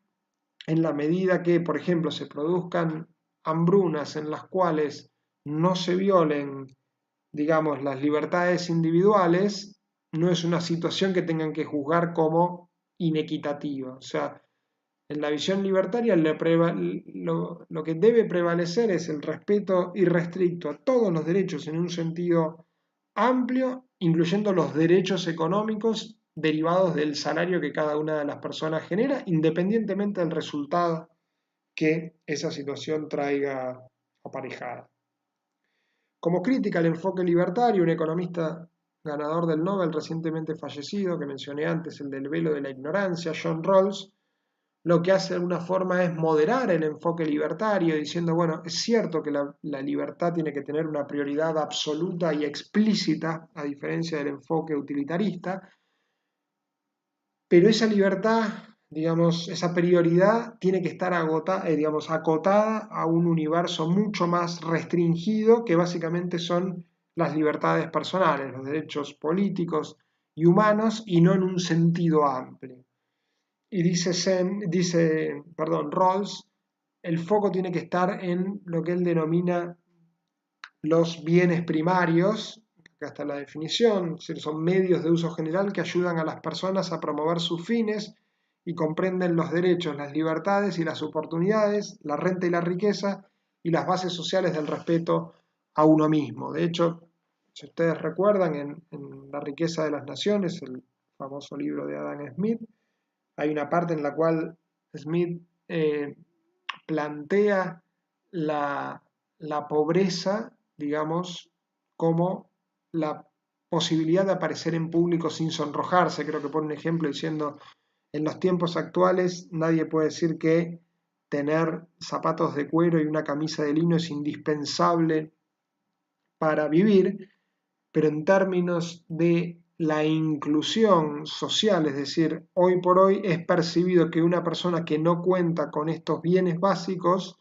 en la medida que, por ejemplo, se produzcan hambrunas en las cuales no se violen, digamos, las libertades individuales, no es una situación que tengan que juzgar como inequitativa. O sea, en la visión libertaria lo que debe prevalecer es el respeto irrestricto a todos los derechos en un sentido amplio, incluyendo los derechos económicos derivados del salario que cada una de las personas genera, independientemente del resultado que esa situación traiga aparejada. Como crítica al enfoque libertario, un economista ganador del Nobel recientemente fallecido, que mencioné antes, el del velo de la ignorancia, John Rawls, lo que hace de alguna forma es moderar el enfoque libertario, diciendo, bueno, es cierto que la libertad tiene que tener una prioridad absoluta y explícita, a diferencia del enfoque utilitarista, pero esa libertad, digamos, esa prioridad tiene que estar digamos, acotada a un universo mucho más restringido que básicamente son las libertades personales, los derechos políticos y humanos, y no en un sentido amplio. Y Rawls, el foco tiene que estar en lo que él denomina los bienes primarios, acá está la definición, son medios de uso general que ayudan a las personas a promover sus fines y comprenden los derechos, las libertades y las oportunidades, la renta y la riqueza y las bases sociales del respeto a uno mismo. De hecho, si ustedes recuerdan, en La riqueza de las naciones, el famoso libro de Adam Smith, hay una parte en la cual Smith plantea la pobreza, digamos, como la posibilidad de aparecer en público sin sonrojarse. Creo que pone un ejemplo diciendo, en los tiempos actuales nadie puede decir que tener zapatos de cuero y una camisa de lino es indispensable para vivir, pero en términos de la inclusión social, es decir, hoy por hoy es percibido que una persona que no cuenta con estos bienes básicos,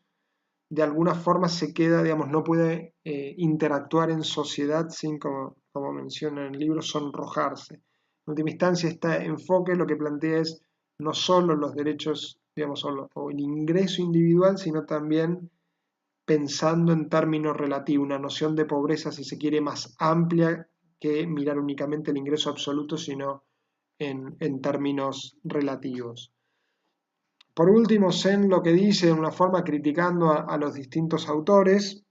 de alguna forma se queda, digamos, no puede interactuar en sociedad sin, como menciona en el libro, sonrojarse. En última instancia, este enfoque lo que plantea es no solo los derechos, digamos, o el ingreso individual, sino también pensando en términos relativos, una noción de pobreza, si se quiere, más amplia que mirar únicamente el ingreso absoluto, sino en términos relativos. Por último, Sen lo que dice, de una forma criticando a los distintos autores,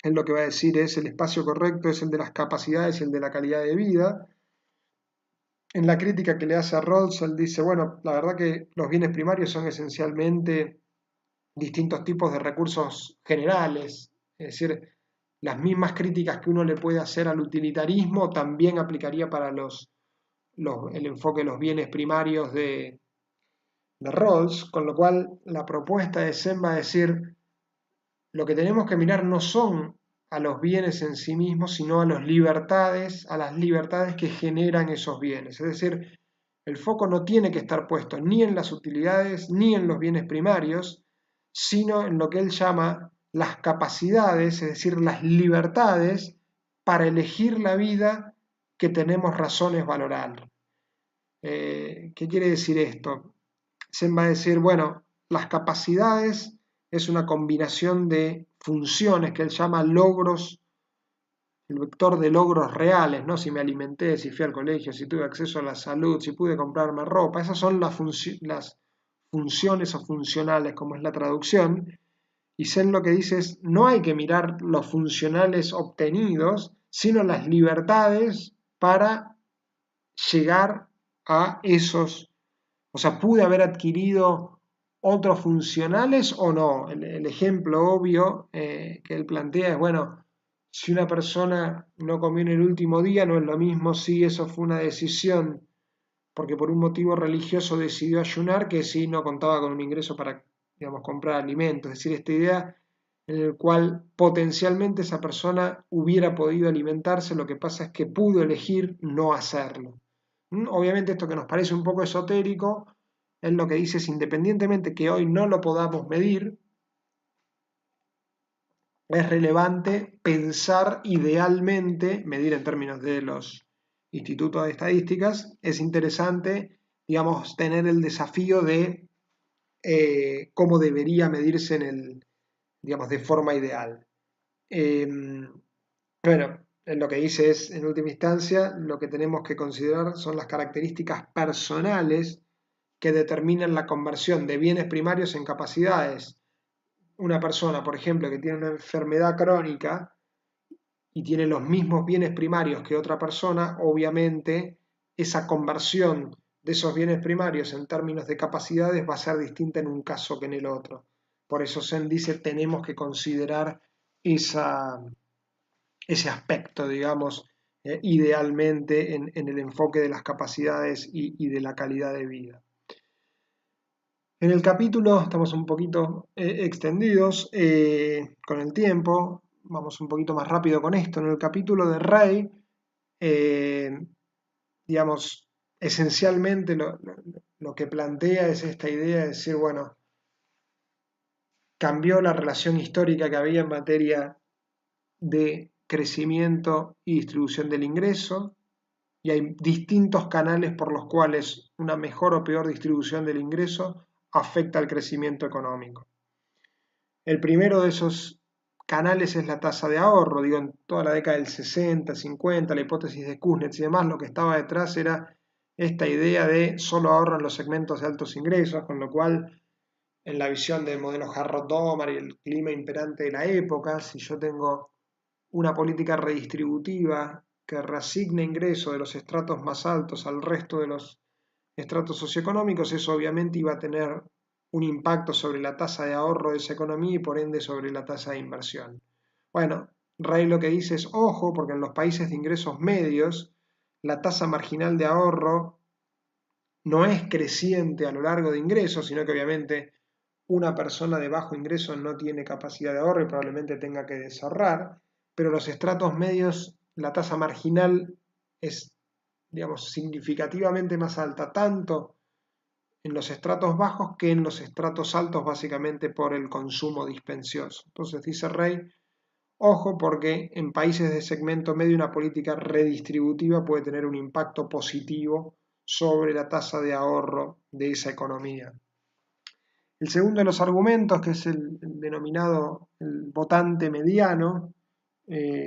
él lo que va a decir es el espacio correcto es el de las capacidades y el de la calidad de vida. En la crítica que le hace a Rawls, él dice, bueno, la verdad que los bienes primarios son esencialmente distintos tipos de recursos generales, es decir, las mismas críticas que uno le puede hacer al utilitarismo también aplicaría para el enfoque de los bienes primarios de Rawls, con lo cual la propuesta de Sen va a decir, lo que tenemos que mirar no son a los bienes en sí mismos, sino a las libertades que generan esos bienes. Es decir, el foco no tiene que estar puesto ni en las utilidades ni en los bienes primarios, sino en lo que él llama las capacidades, es decir, las libertades para elegir la vida que tenemos razones valorar. ¿Qué quiere decir esto? Sen va a decir, bueno, las capacidades es una combinación de funciones que él llama logros, el vector de logros reales, ¿no? Si me alimenté, si fui al colegio, si tuve acceso a la salud, si pude comprarme ropa, esas son las funciones o funcionales, como es la traducción. Y Sen lo que dice es, no hay que mirar los funcionales obtenidos, sino las libertades para llegar a esos, o sea, pude haber adquirido otros funcionales o no. El ejemplo obvio que él plantea es, bueno, si una persona no comió en el último día, no es lo mismo si eso fue una decisión porque por un motivo religioso decidió ayunar que si no contaba con un ingreso para, digamos, comprar alimentos. Es decir, esta idea en la cual potencialmente esa persona hubiera podido alimentarse, lo que pasa es que pudo elegir no hacerlo. Obviamente esto que nos parece un poco esotérico, es lo que dice es independientemente que hoy no lo podamos medir, es relevante pensar idealmente, medir en términos de los institutos de estadísticas, es interesante, digamos, tener el desafío de cómo debería medirse digamos, de forma ideal. Bueno, lo que dice es, en última instancia, lo que tenemos que considerar son las características personales que determinan la conversión de bienes primarios en capacidades. Una persona, por ejemplo, que tiene una enfermedad crónica y tiene los mismos bienes primarios que otra persona, obviamente esa conversión de esos bienes primarios en términos de capacidades va a ser distinta en un caso que en el otro. Por eso Sen dice tenemos que considerar ese aspecto, digamos, idealmente en el enfoque de las capacidades y de la calidad de vida. En el capítulo estamos un poquito extendidos con el tiempo, vamos un poquito más rápido con esto. En el capítulo de Rey, digamos, esencialmente lo que plantea es esta idea de decir, bueno, cambió la relación histórica que había en materia de crecimiento y distribución del ingreso, y hay distintos canales por los cuales una mejor o peor distribución del ingreso afecta al crecimiento económico. El primero de esos canales es la tasa de ahorro. Digo, en toda la década del 60, 50, la hipótesis de Kuznets y demás, lo que estaba detrás era esta idea de solo ahorran los segmentos de altos ingresos, con lo cual en la visión del modelo Harrod-Domar y el clima imperante de la época, si yo tengo una política redistributiva que reasigne ingresos de los estratos más altos al resto de los estratos socioeconómicos, eso obviamente iba a tener un impacto sobre la tasa de ahorro de esa economía y por ende sobre la tasa de inversión. Bueno, Ray lo que dice es, ojo, porque en los países de ingresos medios, la tasa marginal de ahorro no es creciente a lo largo de ingresos, sino que obviamente una persona de bajo ingreso no tiene capacidad de ahorro y probablemente tenga que desahorrar, pero los estratos medios, la tasa marginal es, digamos, significativamente más alta, tanto en los estratos bajos que en los estratos altos, básicamente por el consumo dispensioso. Entonces dice Rey, ojo porque en países de segmento medio una política redistributiva puede tener un impacto positivo sobre la tasa de ahorro de esa economía. El segundo de los argumentos, que es el denominado el votante mediano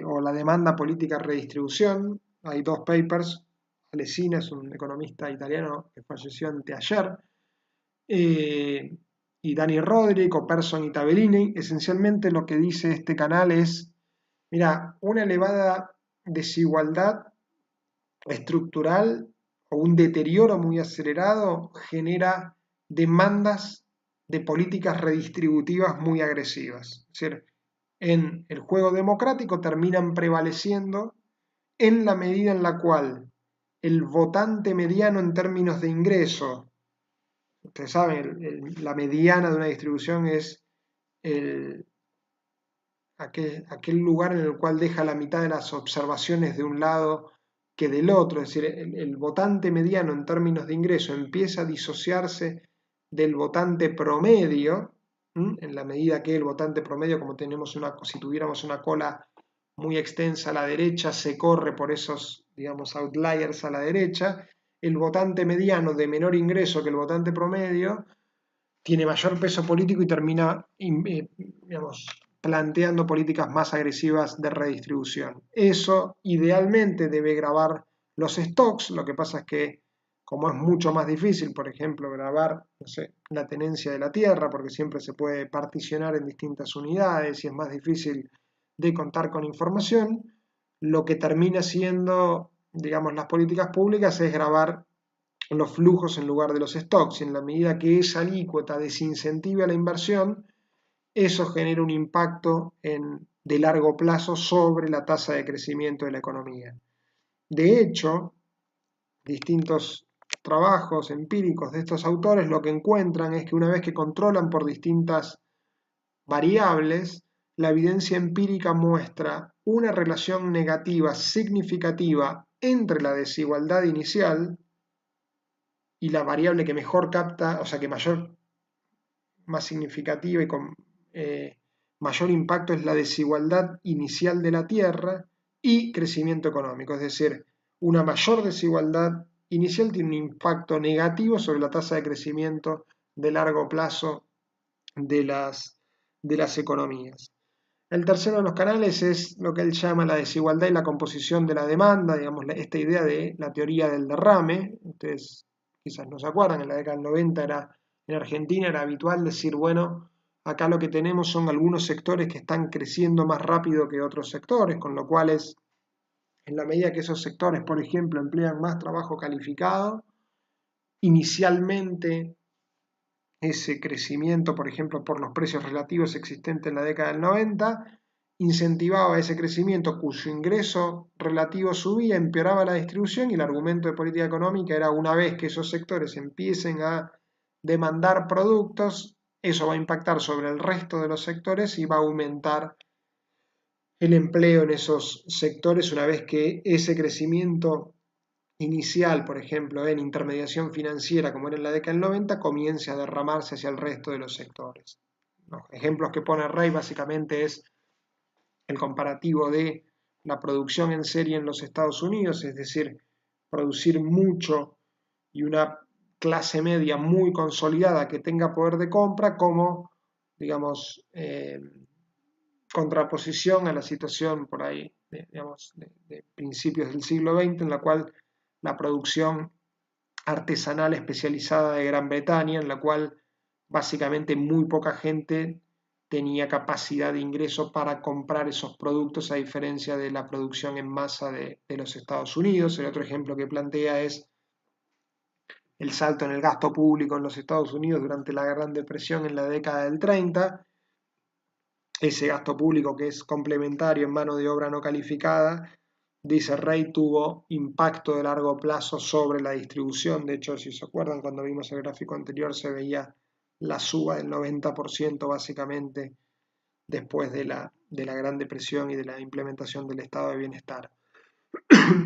o la demanda política redistribución, hay dos papers, Alesina es un economista italiano que falleció anteayer, y Dani Rodrik o Persson y Tabellini, esencialmente lo que dice este canal es, mira, una elevada desigualdad estructural o un deterioro muy acelerado genera demandas de políticas redistributivas muy agresivas. Es decir, en el juego democrático terminan prevaleciendo en la medida en la cual el votante mediano en términos de ingreso, ustedes saben, la mediana de una distribución es aquel lugar en el cual deja la mitad de las observaciones de un lado que del otro, es decir, el votante mediano en términos de ingreso empieza a disociarse del votante promedio, en la medida que el votante promedio, como si tuviéramos una cola muy extensa a la derecha, se corre por esos, digamos, outliers a la derecha, el votante mediano de menor ingreso que el votante promedio tiene mayor peso político y termina, digamos, planteando políticas más agresivas de redistribución. Eso idealmente debe grabar los stocks, lo que pasa es que como es mucho más difícil, por ejemplo, grabar, no sé, la tenencia de la tierra, porque siempre se puede particionar en distintas unidades y es más difícil de contar con información, lo que termina siendo, digamos, las políticas públicas es grabar los flujos en lugar de los stocks, y en la medida que esa alícuota desincentive a la inversión, eso genera un impacto de largo plazo sobre la tasa de crecimiento de la economía. De hecho, distintos trabajos empíricos de estos autores lo que encuentran es que una vez que controlan por distintas variables, la evidencia empírica muestra una relación negativa significativa entre la desigualdad inicial y la variable que mejor capta, o sea, que más significativa y con mayor impacto es la desigualdad inicial de la tierra y crecimiento económico. Es decir, una mayor desigualdad inicial tiene un impacto negativo sobre la tasa de crecimiento de largo plazo de las economías. El tercero de los canales es lo que él llama la desigualdad y la composición de la demanda, digamos, esta idea de la teoría del derrame. Ustedes quizás no se acuerdan, en la década del 90 en Argentina era habitual decir, bueno, acá lo que tenemos son algunos sectores que están creciendo más rápido que otros sectores, con lo cual en la medida que esos sectores, por ejemplo, emplean más trabajo calificado, inicialmente ese crecimiento, por ejemplo, por los precios relativos existentes en la década del 90, incentivaba ese crecimiento cuyo ingreso relativo subía, empeoraba la distribución y el argumento de política económica era una vez que esos sectores empiecen a demandar productos, eso va a impactar sobre el resto de los sectores y va a aumentar el empleo en esos sectores una vez que ese crecimiento inicial, por ejemplo, en intermediación financiera, como era en la década del 90, comience a derramarse hacia el resto de los sectores. Los ejemplos que pone Rey básicamente es el comparativo de la producción en serie en los Estados Unidos, es decir, producir mucho y una clase media muy consolidada que tenga poder de compra como, digamos, contraposición a la situación por ahí, de principios del siglo XX, en la cual la producción artesanal especializada de Gran Bretaña, en la cual básicamente muy poca gente tenía capacidad de ingreso para comprar esos productos, a diferencia de la producción en masa de los Estados Unidos. El otro ejemplo que plantea es el salto en el gasto público en los Estados Unidos durante la Gran Depresión en la década del 30, ese gasto público que es complementario en mano de obra no calificada, dice Rey, tuvo impacto de largo plazo sobre la distribución. De hecho, si se acuerdan, cuando vimos el gráfico anterior se veía la suba del 90% básicamente después de la Gran Depresión y de la implementación del estado de bienestar.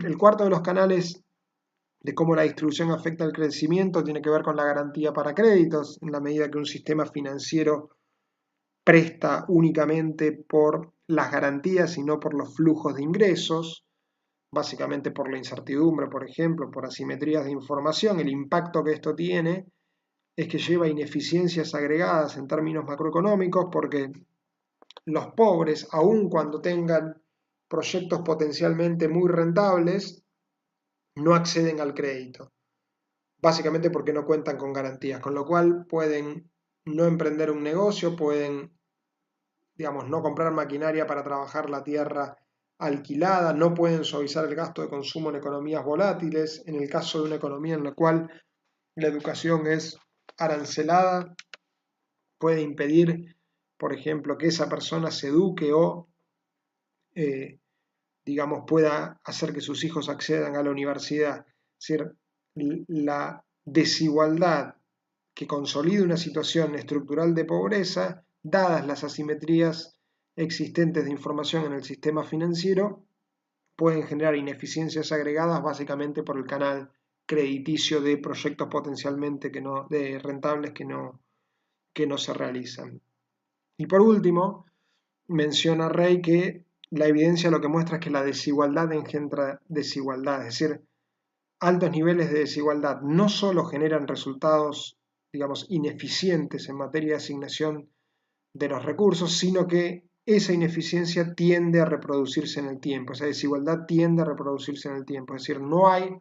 El cuarto de los canales de cómo la distribución afecta al crecimiento tiene que ver con la garantía para créditos, en la medida que un sistema financiero presta únicamente por las garantías y no por los flujos de ingresos, básicamente por la incertidumbre, por ejemplo, por asimetrías de información. El impacto que esto tiene es que lleva a ineficiencias agregadas en términos macroeconómicos, porque los pobres, aun cuando tengan proyectos potencialmente muy rentables, no acceden al crédito, básicamente porque no cuentan con garantías, con lo cual pueden no emprender un negocio, pueden, digamos, no comprar maquinaria para trabajar la tierra alquilada, no pueden suavizar el gasto de consumo en economías volátiles. En el caso de una economía en la cual la educación es arancelada, puede impedir, por ejemplo, que esa persona se eduque o, digamos, pueda hacer que sus hijos accedan a la universidad. Es decir, la desigualdad que consolida una situación estructural de pobreza, dadas las asimetrías existentes de información en el sistema financiero, pueden generar ineficiencias agregadas básicamente por el canal crediticio de proyectos potencialmente de rentables que no se realizan. Y por último, menciona Rey que la evidencia lo que muestra es que la desigualdad engendra desigualdad, es decir, altos niveles de desigualdad no solo generan resultados, digamos, ineficientes en materia de asignación de los recursos, sino que esa ineficiencia tiende a reproducirse en el tiempo, esa desigualdad tiende a reproducirse en el tiempo, es decir, no hay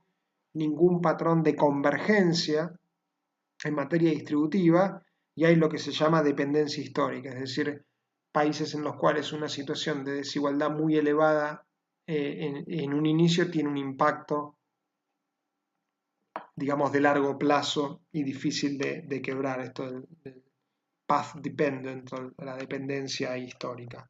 ningún patrón de convergencia en materia distributiva y hay lo que se llama dependencia histórica, es decir, países en los cuales una situación de desigualdad muy elevada en un inicio tiene un impacto, digamos, de largo plazo y difícil de quebrar, esto del path dependent, la dependencia histórica.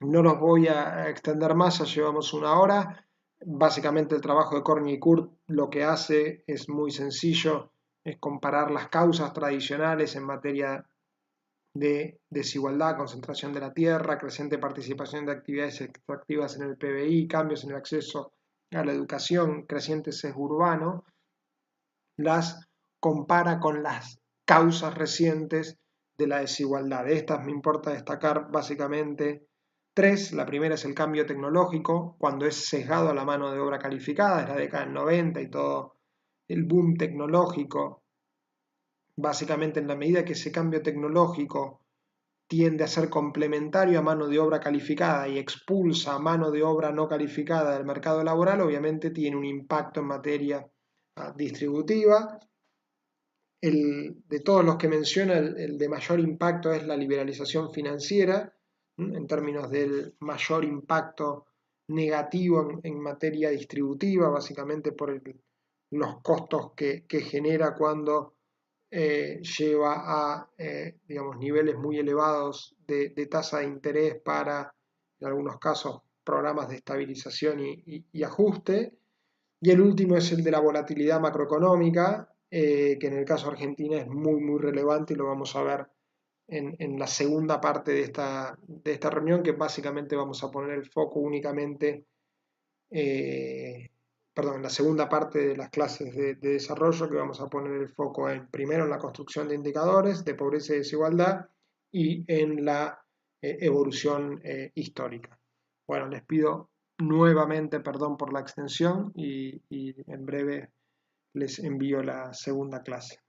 No los voy a extender más, ya llevamos una hora. Básicamente el trabajo de Corney y Kurt lo que hace es muy sencillo, es comparar las causas tradicionales en materia de desigualdad, concentración de la tierra, creciente participación de actividades extractivas en el PBI, cambios en el acceso a la educación, creciente sesgo urbano, las compara con las causas recientes de la desigualdad. De estas me importa destacar básicamente tres. La primera es el cambio tecnológico, cuando es sesgado a la mano de obra calificada, es la década del 90 y todo el boom tecnológico. Básicamente en la medida que ese cambio tecnológico tiende a ser complementario a mano de obra calificada y expulsa a mano de obra no calificada del mercado laboral, obviamente tiene un impacto en materia distributiva. De todos los que menciona, el de mayor impacto es la liberalización financiera, en términos del mayor impacto negativo en materia distributiva, básicamente por los costos que genera cuando lleva a digamos, niveles muy elevados de tasa de interés para, en algunos casos, programas de estabilización y ajuste. Y el último es el de la volatilidad macroeconómica, que en el caso de Argentina es muy, muy relevante y lo vamos a ver en la segunda parte de esta reunión, que básicamente vamos a poner el foco únicamente, perdón, en la segunda parte de las clases de desarrollo, que vamos a poner el foco primero en la construcción de indicadores de pobreza y desigualdad y en la evolución histórica. Bueno, les pido nuevamente perdón por la extensión y en breve les envío la segunda clase.